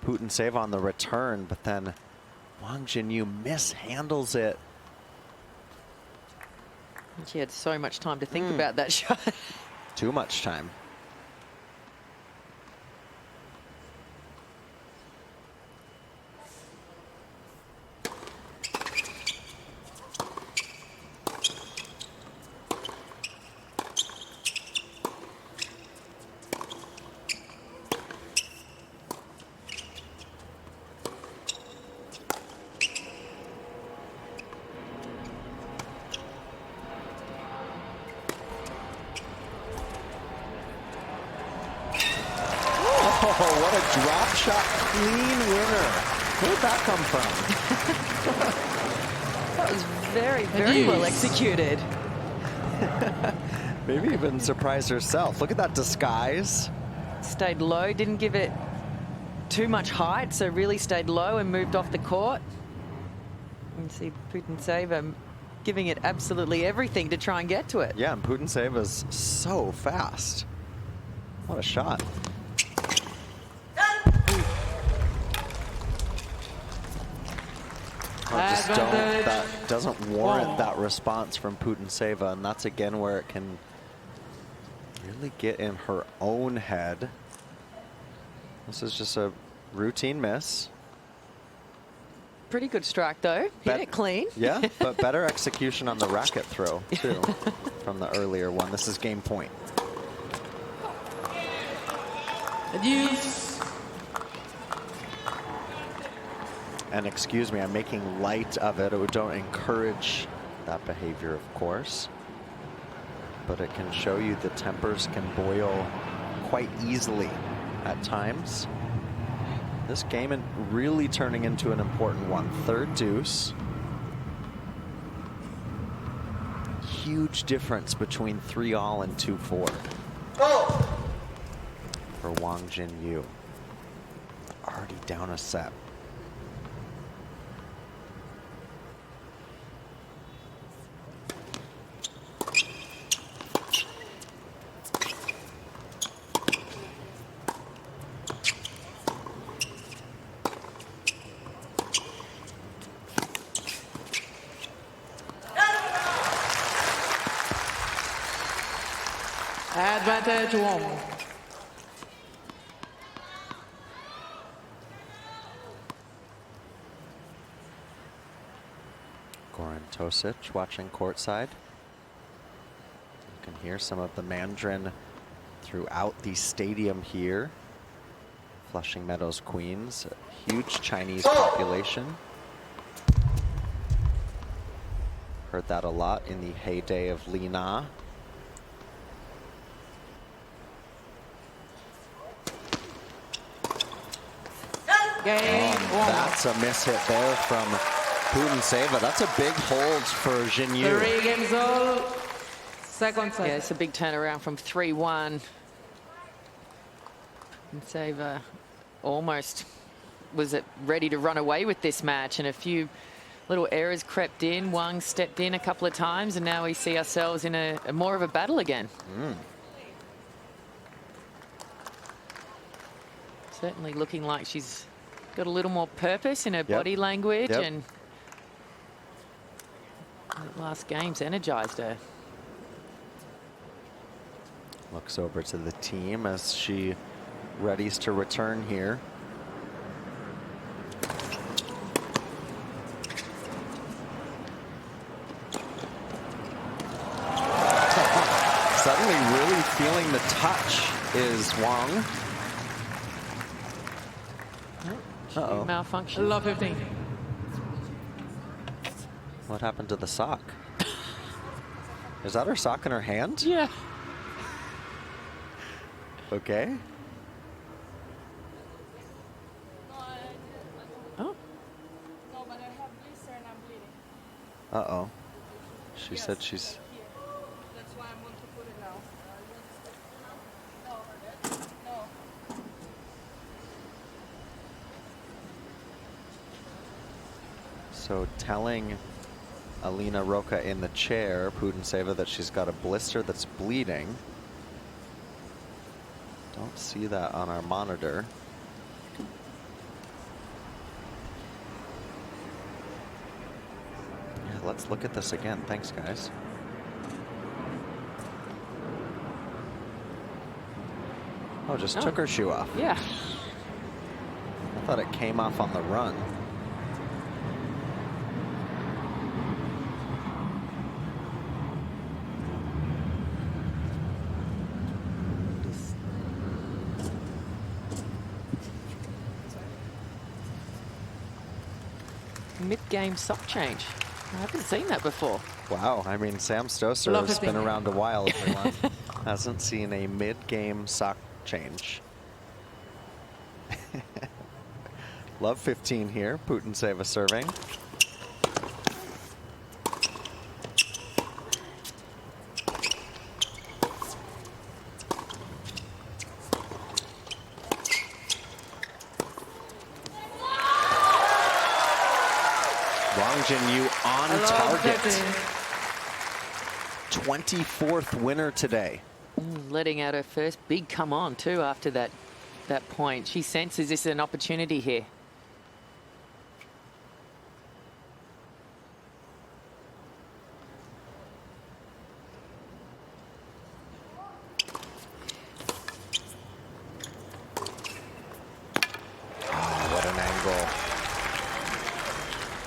Putintseva on the return, but then Wang Xinyu mishandles it. She had so much time to think about that shot. Too much time. drop shot clean winner. Where'd that come from? That was very, very well executed. Maybe even surprised herself. Look at that disguise. Stayed low, didn't give it too much height, so really stayed low and moved off the court. You can see Putintseva giving it absolutely everything to try and get to it. Yeah, and Putintseva's so fast. What a shot. That doesn't warrant that response from Putintseva, and that's again where it can really get in her own head. This is just a routine miss. Pretty good strike though. Hit it clean. Yeah, but better execution on the racket throw too from the earlier one. This is game point. And excuse me, I'm making light of it. I don't encourage that behavior, of course. But it can show you the tempers can boil quite easily at times. This game is really turning into an important one. Third deuce. Huge difference between 3-all and 2-4. For Wang Xinyu. Already down a set. Advantage Wang. Goran Tosic watching courtside. You can hear some of the Mandarin throughout the stadium here. Flushing Meadows, Queens, a huge Chinese population. Heard that a lot in the heyday of Li Na. That's a miss hit there from Putintseva. That's a big hold for Xinyu. 3 games all. Second set. Yeah, it's a big turnaround from 3-1. Putintseva almost was ready to run away with this match, and a few little errors crept in. Wang stepped in a couple of times, and now we see ourselves in a more of a battle again. Certainly looking like she's got a little more purpose in her body language, and that last game's energized her. Looks over to the team as she readies to return here. Suddenly really feeling the touch is Wang. Uh-oh. Malfunction. Love 15. What happened to the sock? Is that her sock in her hand? Yeah. Okay. Oh. No, but I have blister and I'm bleeding. Uh-oh. She said she's... Here. That's why I want to put it now. No. So telling Alina Roca in the chair, Putintseva, that she's got a blister that's bleeding. Don't see that on our monitor. Yeah, let's look at this again. Thanks, guys. Oh, just took her shoe off. Yeah. I thought it came off on the run. Mid-game sock change. I haven't seen that before. Wow, I mean, Sam Stosur has been around a while, everyone. Hasn't seen a mid-game sock change. Love 15 here. Putintseva serving. Wang Xinyu on target. 24th winner today. Letting out her first big come on too after that point. She senses this is an opportunity here. Oh, what an angle.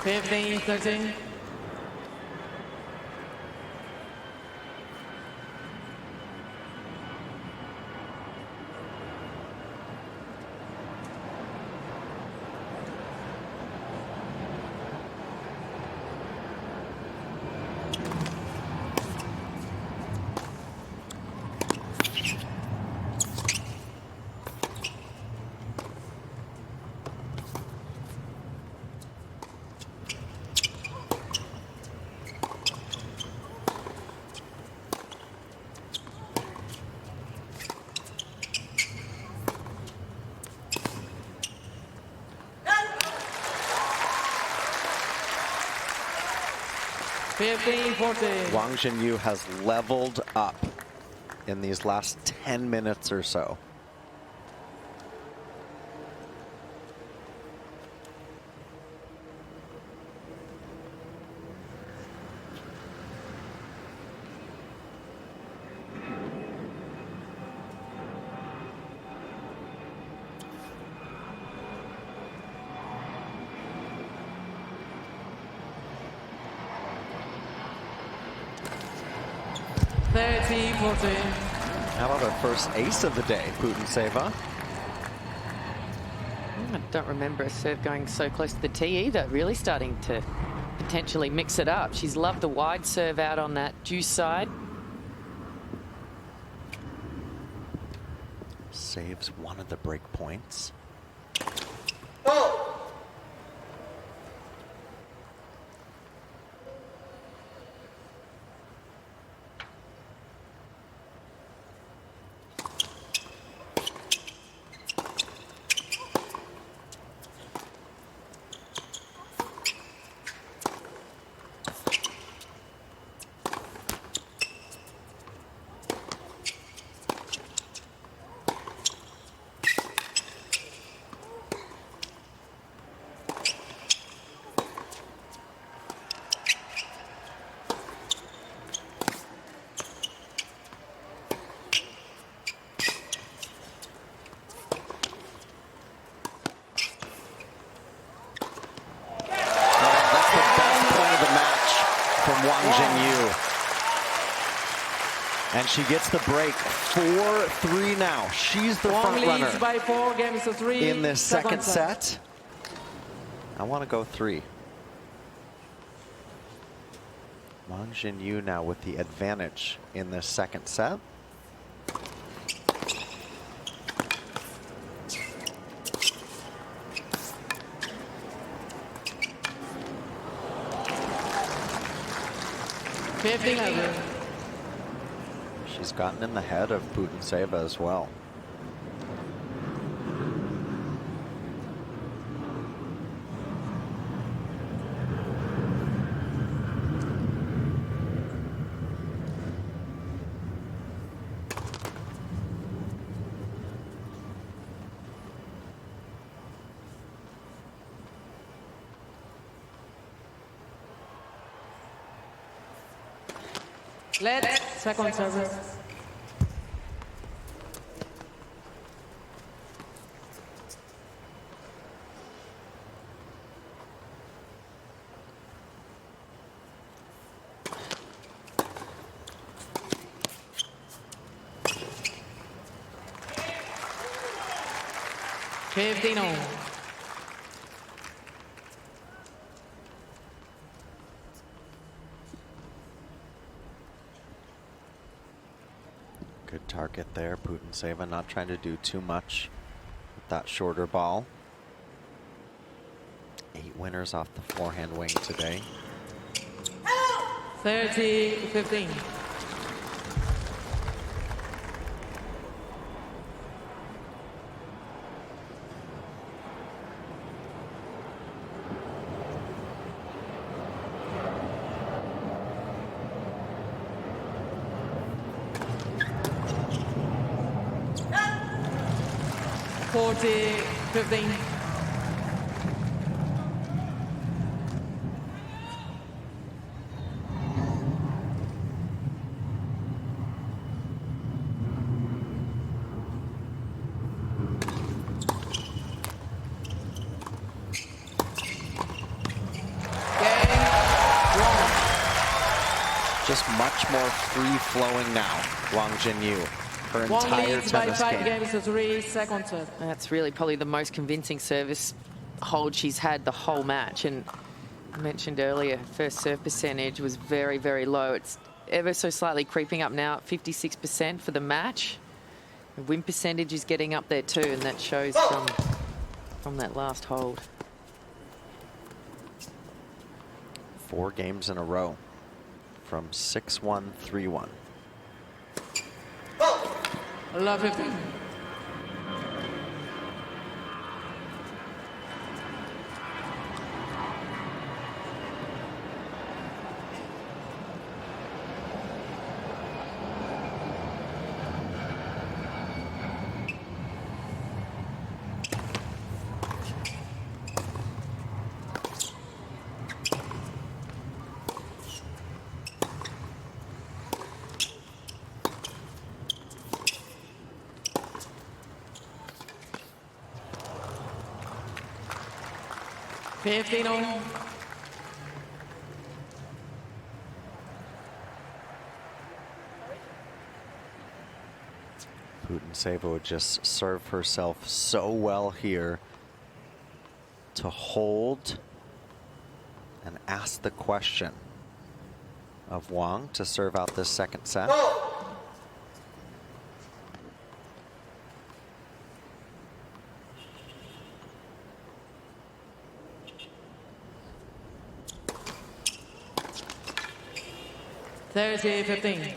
15-13. Wang Xinyu has leveled up in these last 10 minutes or so. How about our first ace of the day, Putintseva? I don't remember a serve going so close to the tee either. Really starting to potentially mix it up. She's loved the wide serve out on that juice side. Saves one of the break points. Wang Xinyu. And she gets the break. 4-3 now. She's the front runner by 4 games to 3 in this second set. I want to go 3. Wang Xinyu now with the advantage in this second set. She's gotten in the head of Putintseva as well. Let's second service. Good target there. Putintseva not trying to do too much with with that shorter ball. 8 winners off the forehand wing today. 30-15. Just much more free-flowing now, Wang Xinyu. Her Wang entire leads by tennis 5 game. games to 3, second set. That's really probably the most convincing service hold she's had the whole match. And I mentioned earlier, first serve percentage was very, very low. It's ever so slightly creeping up now at 56% for the match. The win percentage is getting up there too, and that shows from that last hold. 4 games in a row from 6-1, 3-1. Love 15. Putintseva would just serve herself so well here to hold and ask the question of Wang to serve out this second set. Thursday, 15.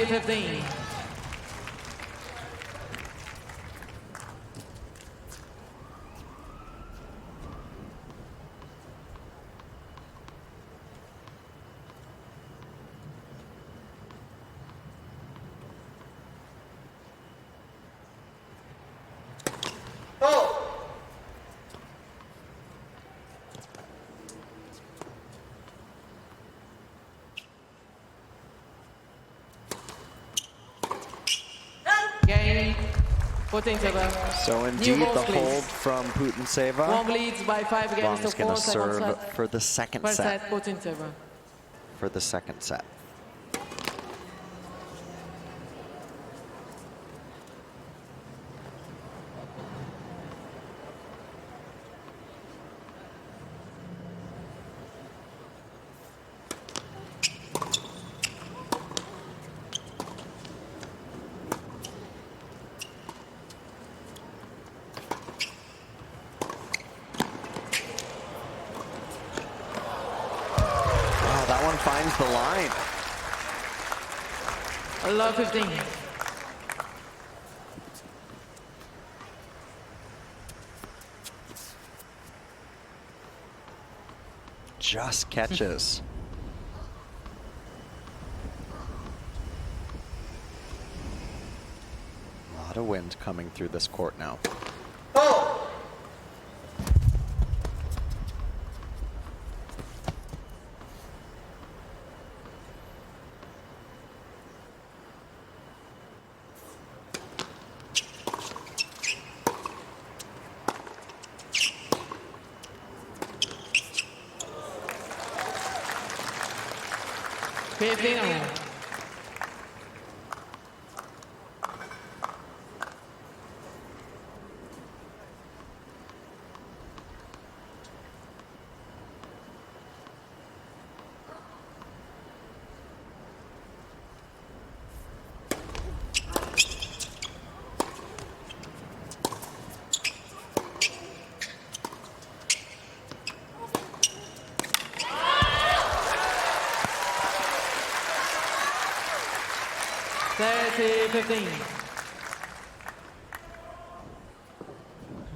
Fifteen. Game. Putintseva. So indeed, the hold from Wang Putintseva. leads by 5 games Wang's to going 4, to second serve set. for the second First set. set, Putintseva. For the second set. Finds the line. Love 15. Just catches. A lot of wind coming through this court now. 15 all.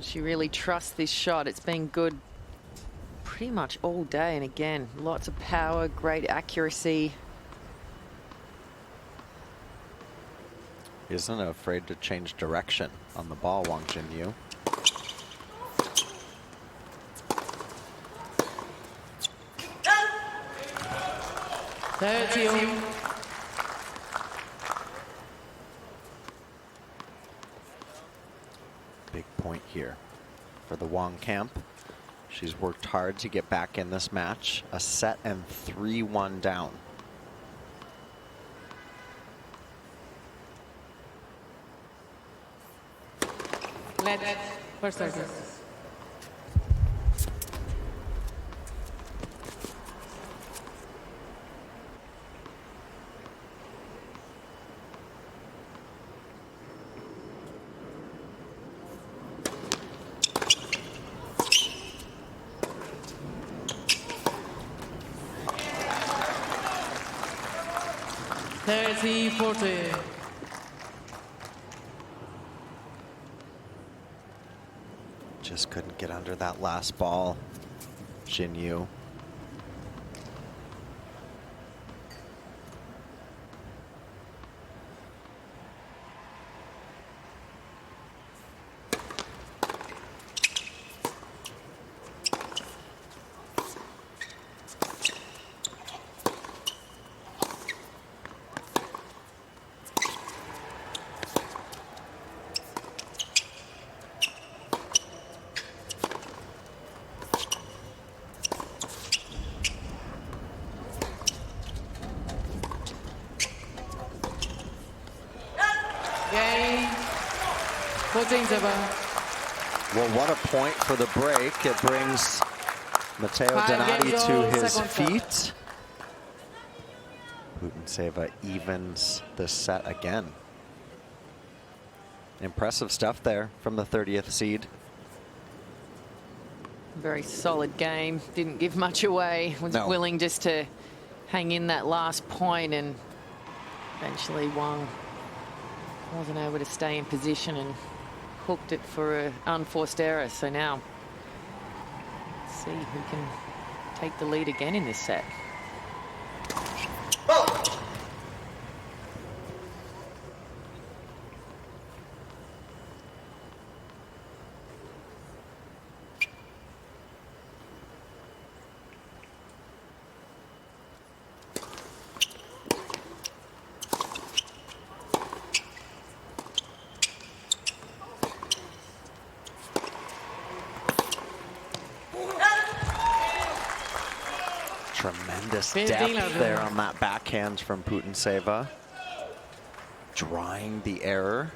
She really trusts this shot. It's been good pretty much all day. And again, lots of power, great accuracy. Isn't afraid to change direction on the ball, Wang Xinyu. Big point here for the Wang camp. She's worked hard to get back in this match. A set and 3-1 down. Let's first service. Just couldn't get under that last ball, Xinyu. Putintseva. Well, what a point for the break. It brings Matteo Donati to his feet. Putintseva evens the set again. Impressive stuff there from the 30th seed. Very solid game. Didn't give much away. Was willing just to hang in that last point, and eventually Wang wasn't able to stay in position and hooked it for an unforced error. So now, let's see who can take the lead again in this set. Tremendous depth there on that backhand from Putintseva. Drying the error.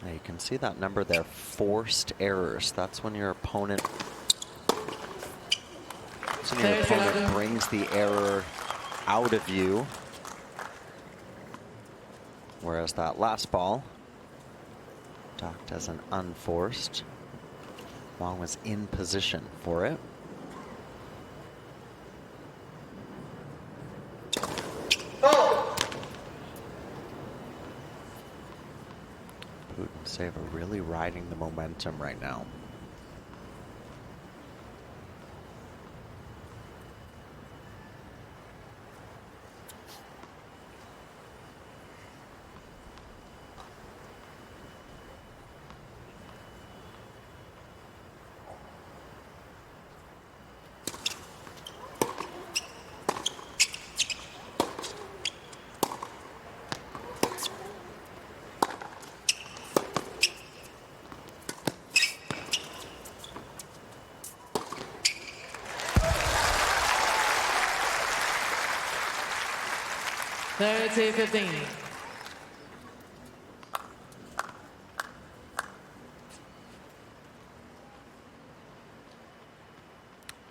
Now you can see that number there, forced errors. That's when your opponent, brings the error out of you. Whereas that last ball, docked as an unforced. Wang was in position for it. Putintseva really riding the momentum right now. 30-15.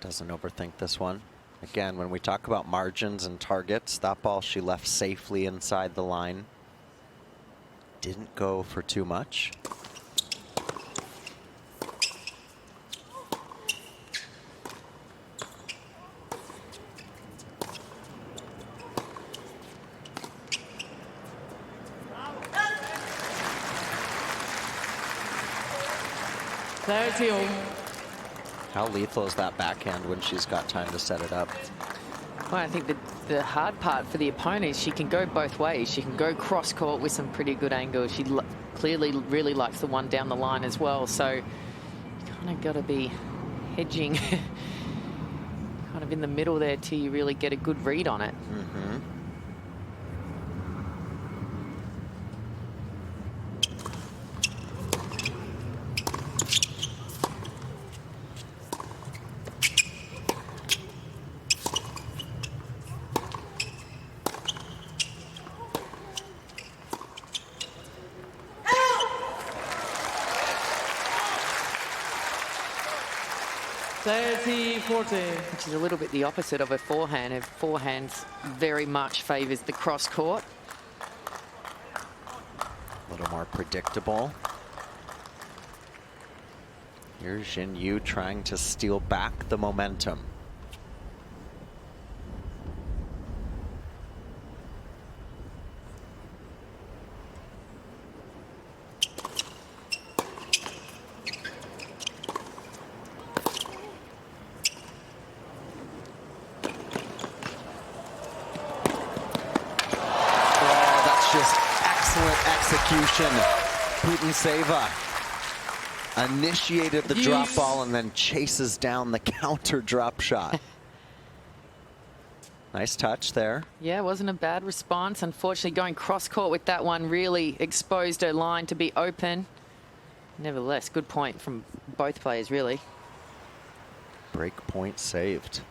Doesn't overthink this one. Again, when we talk about margins and targets, that ball she left safely inside the line. Didn't go for too much. How lethal is that backhand when she's got time to set it up? Well, I think the hard part for the opponent is she can go both ways. She can go cross court with some pretty good angles. She clearly really likes the one down the line as well. So you kind of got to be hedging kind of in the middle there till you really get a good read on it. Mm-hmm. Which is a little bit the opposite of her forehand. Her forehand very much favours the cross court. A little more predictable. Here's Xinyu trying to steal back the momentum. Putintseva initiated the drop ball and then chases down the counter drop shot. Nice touch there. Yeah, it wasn't a bad response. Unfortunately, going cross court with that one really exposed her line to be open. Nevertheless, good point from both players, really. Break point saved.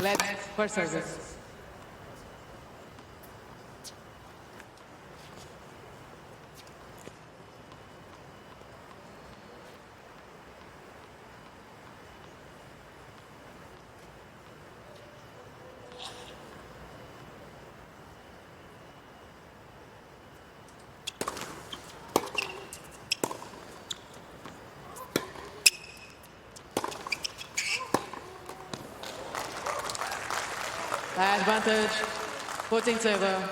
Let's first service. Advantage, Putintseva.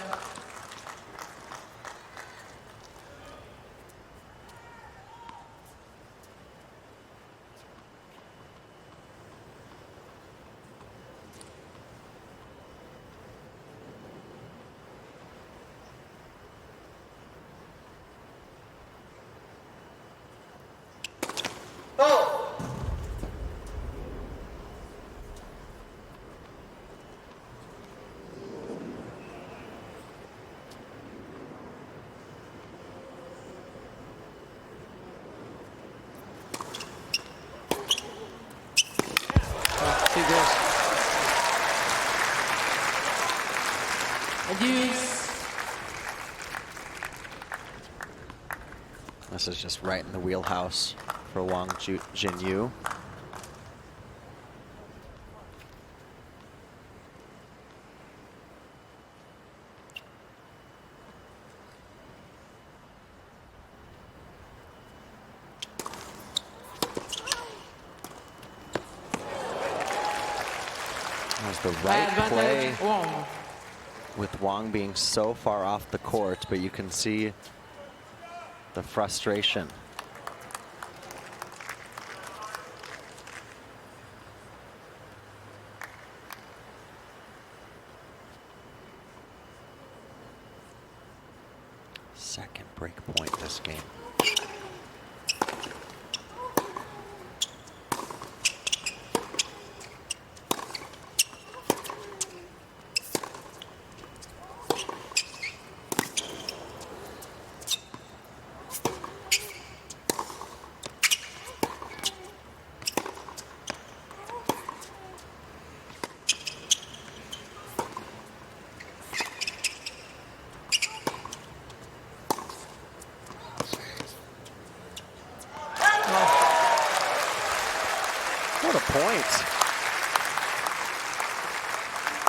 This is just right in the wheelhouse for Wang Xinyu. That was the right play with Wang being so far off the court, but you can see the frustration. Second break point this game.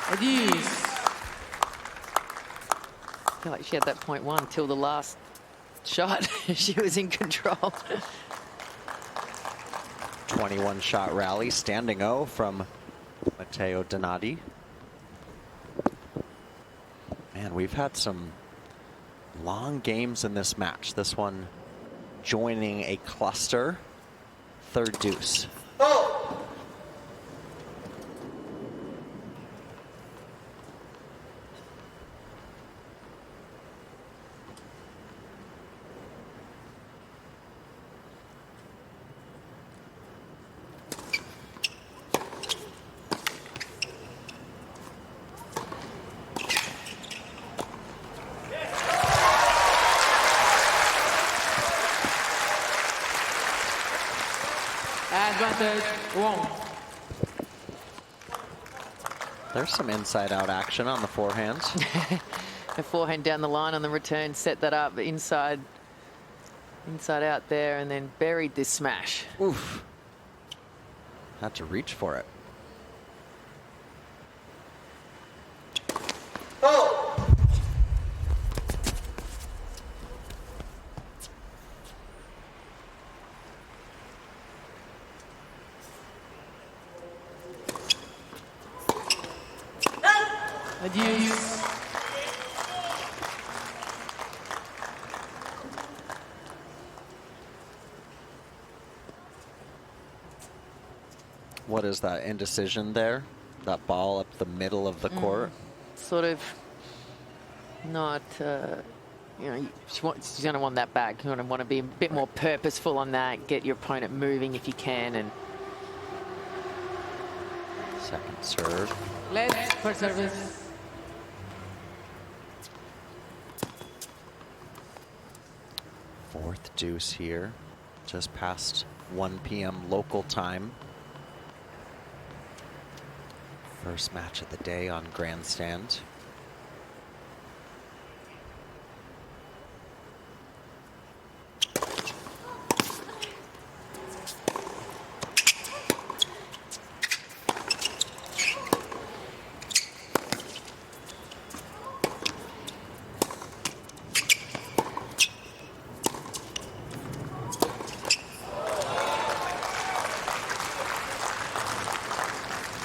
Adios. I feel like she had that point one till the last shot. She was in control. 21 shot rally, standing O from Matteo Donati. Man, we've had some long games in this match. This one joining a cluster. Third deuce. Advantage, Wang. There's some inside-out action on the forehand. A forehand down the line on the return, set that up inside out there, and then buried this smash. Oof. Had to reach for it. Adios. What is that indecision there? That ball up the middle of the court? Sort of not, you know, she's going to want that back. You're going to want to be a bit more purposeful on that, get your opponent moving if you can. And Second serve. Let's for service. Fourth deuce here, just past 1 p.m. local time. First match of the day on Grandstand.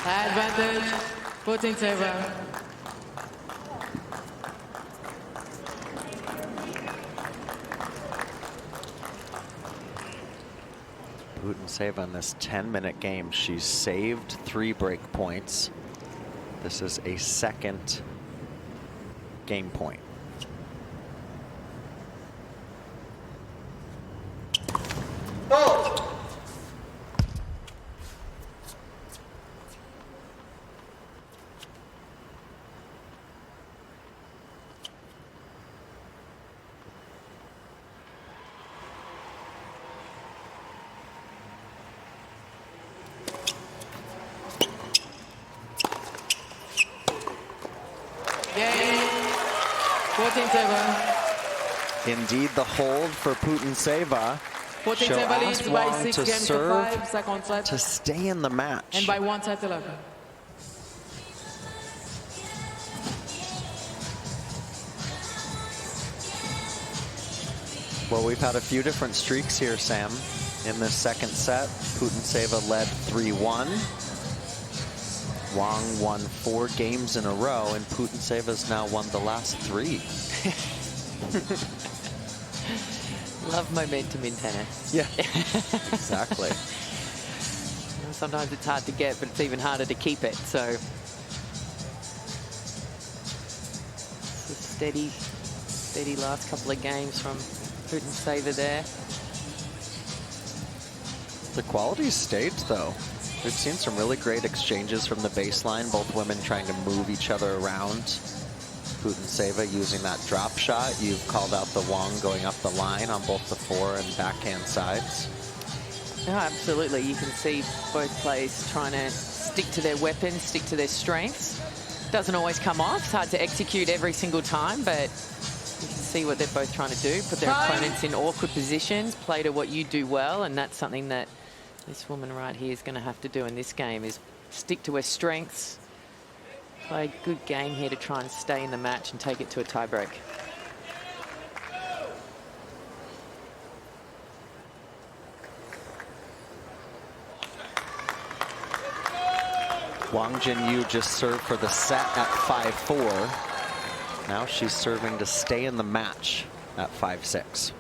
Advantage, Putintseva. Putintseva in this 10-minute game, she's saved 3 break points. This is a second game point. Game, Putintseva. Indeed, the hold for Putintseva. She'll Putintseva leads ask by Wang 6 to games to serve 5, second set, to stay in the match. and by 1 set to 11. Well, we've had a few different streaks here, Sam. In this second set, Putintseva led 3-1. Wang won 4 games in a row, and Putintseva's now won the last 3. love momentum in tennis. Yeah, exactly. Sometimes it's hard to get, but it's even harder to keep it. So it's a steady last couple of games from Putintseva there. The quality's stayed, though. We've seen some really great exchanges from the baseline, both women trying to move each other around. Putintseva using that drop shot. You've called out the Wang going up the line on both the fore and backhand sides. No, absolutely. You can see both players trying to stick to their weapons, stick to their strengths. Doesn't always come off. It's hard to execute every single time, but you can see what they're both trying to do. Put their opponents in awkward positions, play to what you do well, and that's something that this woman right here is going to have to do in this game, is stick to her strengths, Play a good game here to try and stay in the match and take it to a tiebreak. Wang Xinyu just served for the set at 5-4. Now she's serving to stay in the match at 5-6.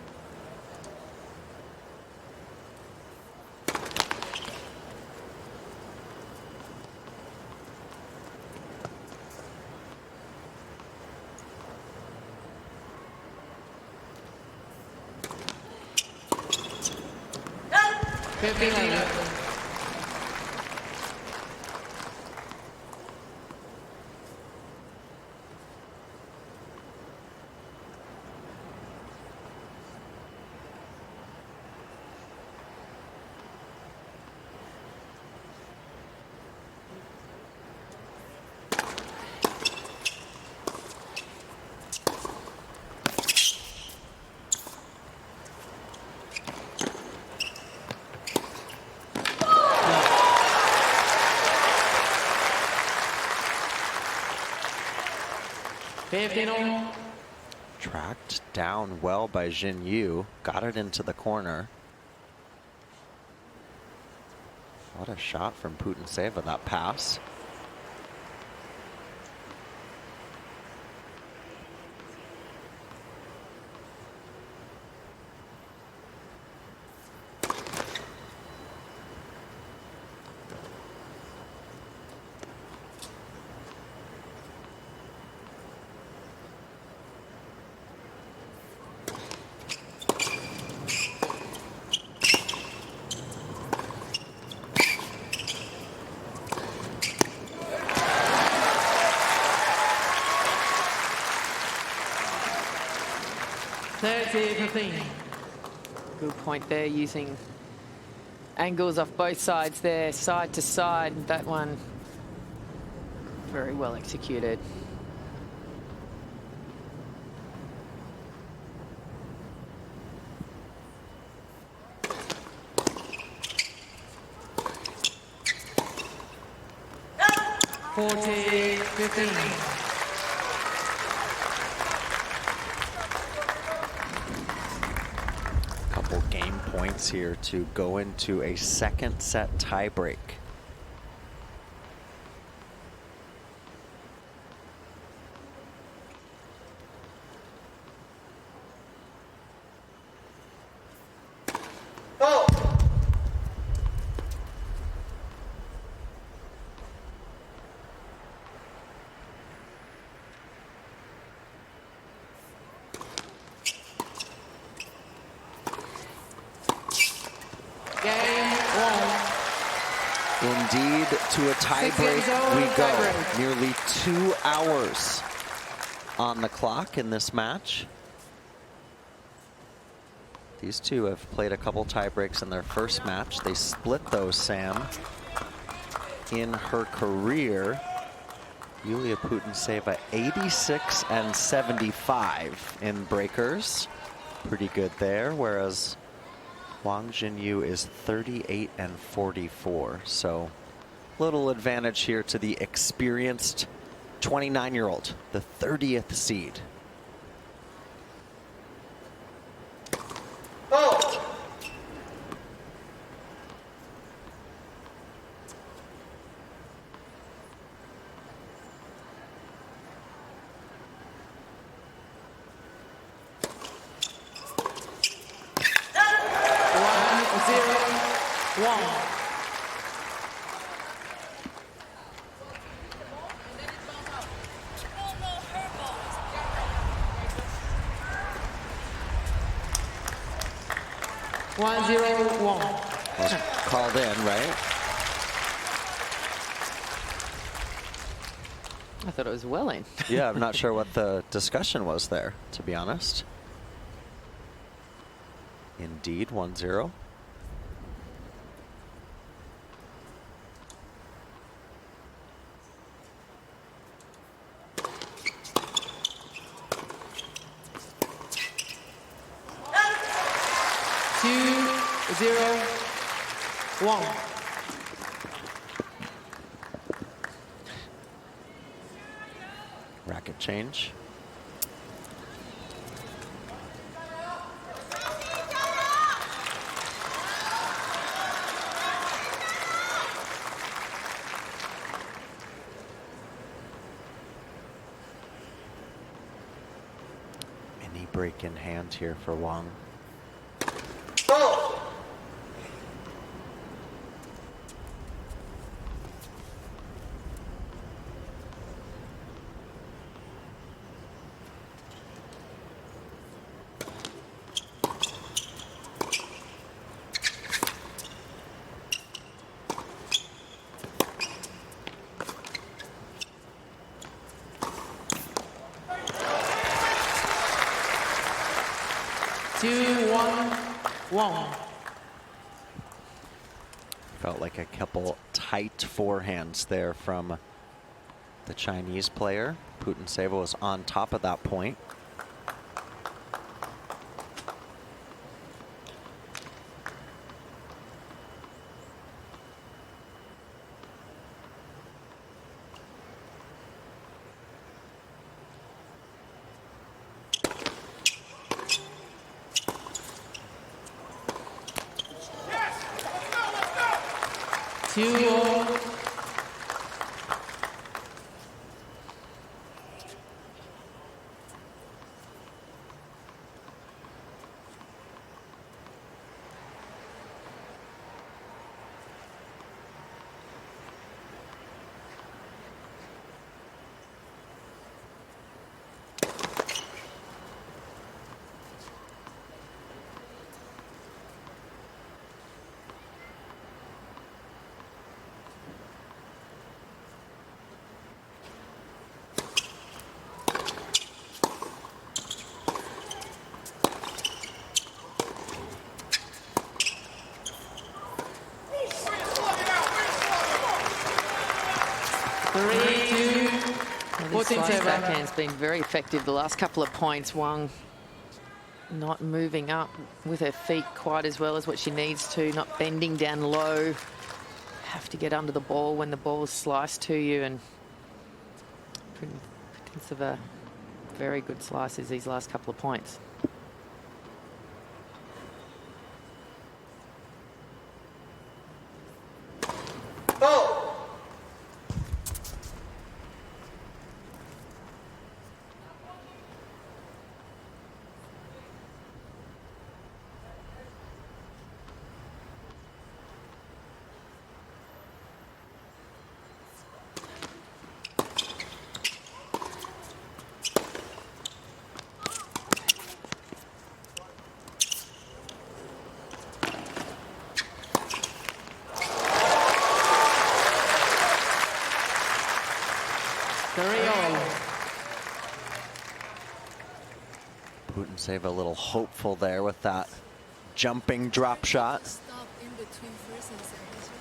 Tracked down well by Xinyu, got it into the corner. What a shot from Putintseva, that pass. Good point there, using angles off both sides there, side to side. That one very well executed. Couple game points here to go into a second set tiebreak. Indeed, to a tiebreak we go. Nearly 2 hours on the clock in this match. These two have played a couple tiebreaks in their first match. They split those, Sam, in her career. Yulia Putintseva 86 and 75 in breakers. Pretty good there, whereas Wang Xinyu is 38 and 44. So little advantage here to the experienced 29-year-old, the 30th seed. Was called in, right? I thought it was well in. Yeah, I'm not sure what the discussion was there, to be honest. Indeed, 1-0. Racket change. Any break in hand here for Wang. Wang. Felt like a couple tight forehands there from the Chinese player. Putintseva was on top of that point. Putintseva backhand's been very effective the last couple of points. Wang not moving up with her feet quite as well as what she needs to, not bending down low. Have to get under the ball when the ball is sliced to you, and Putintseva very good slices these last couple of points. Putintseva a little hopeful there with that jumping drop shot. Stop in between first and second.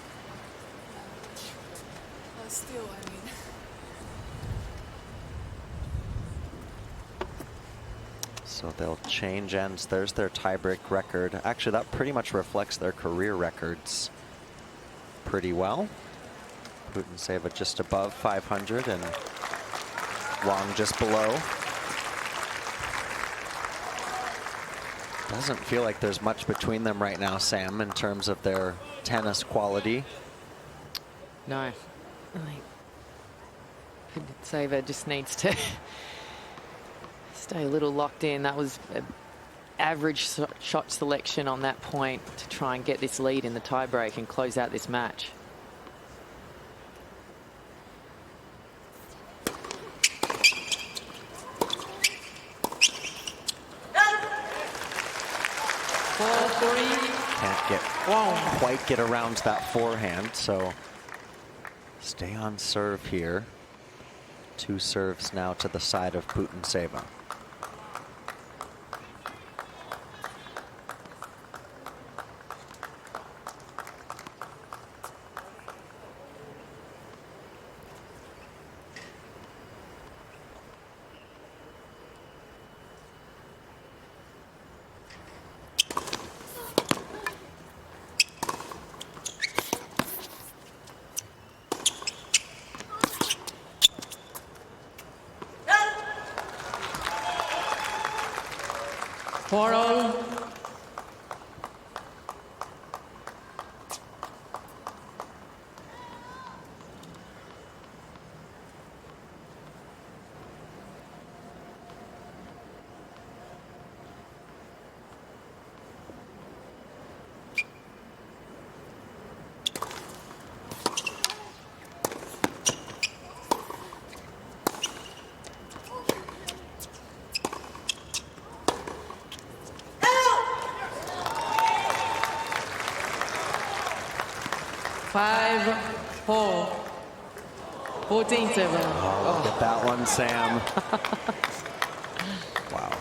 But still, I mean. So they'll change ends. There's their tiebreak record. Actually, that pretty much reflects their career records pretty well. Putintseva just above 500 and Wang just below. Doesn't feel like there's much between them right now, Sam, in terms of their tennis quality. No. Putintseva just needs to stay a little locked in. That was an average shot selection on that point to try and get this lead in the tiebreak and close out this match. Can't quite get around that forehand, so stay on serve here. Two serves now to the side of Putintseva. 4-0. Putintseva. Oh, look at that one, Sam. Wow.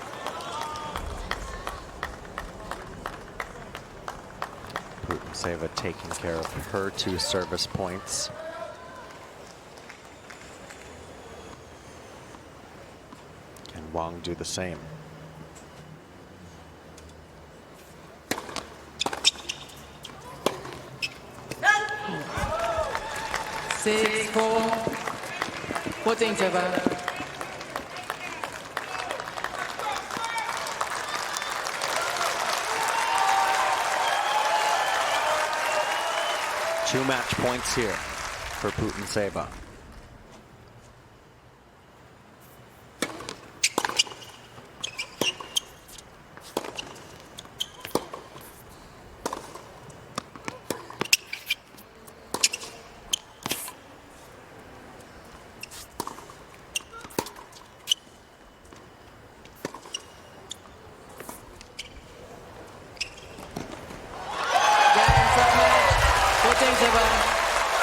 Putintseva taking care of her 2 service points. Can Wang do the same? Six-four. Putintseva. Two match points here for Putintseva.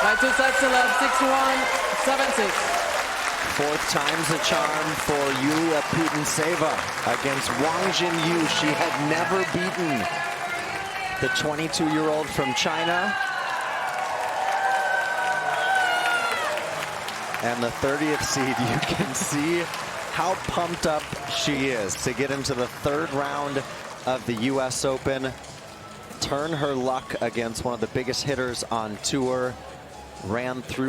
By 2 sets to love, 6-1, 7-6. 4th time's a charm for Yulia Putintseva against Wang Xinyu. She had never beaten the 22-year-old from China. And the 30th seed, you can see how pumped up she is to get into the 3rd round of the US Open. Turn her luck against one of the biggest hitters on tour. Ran through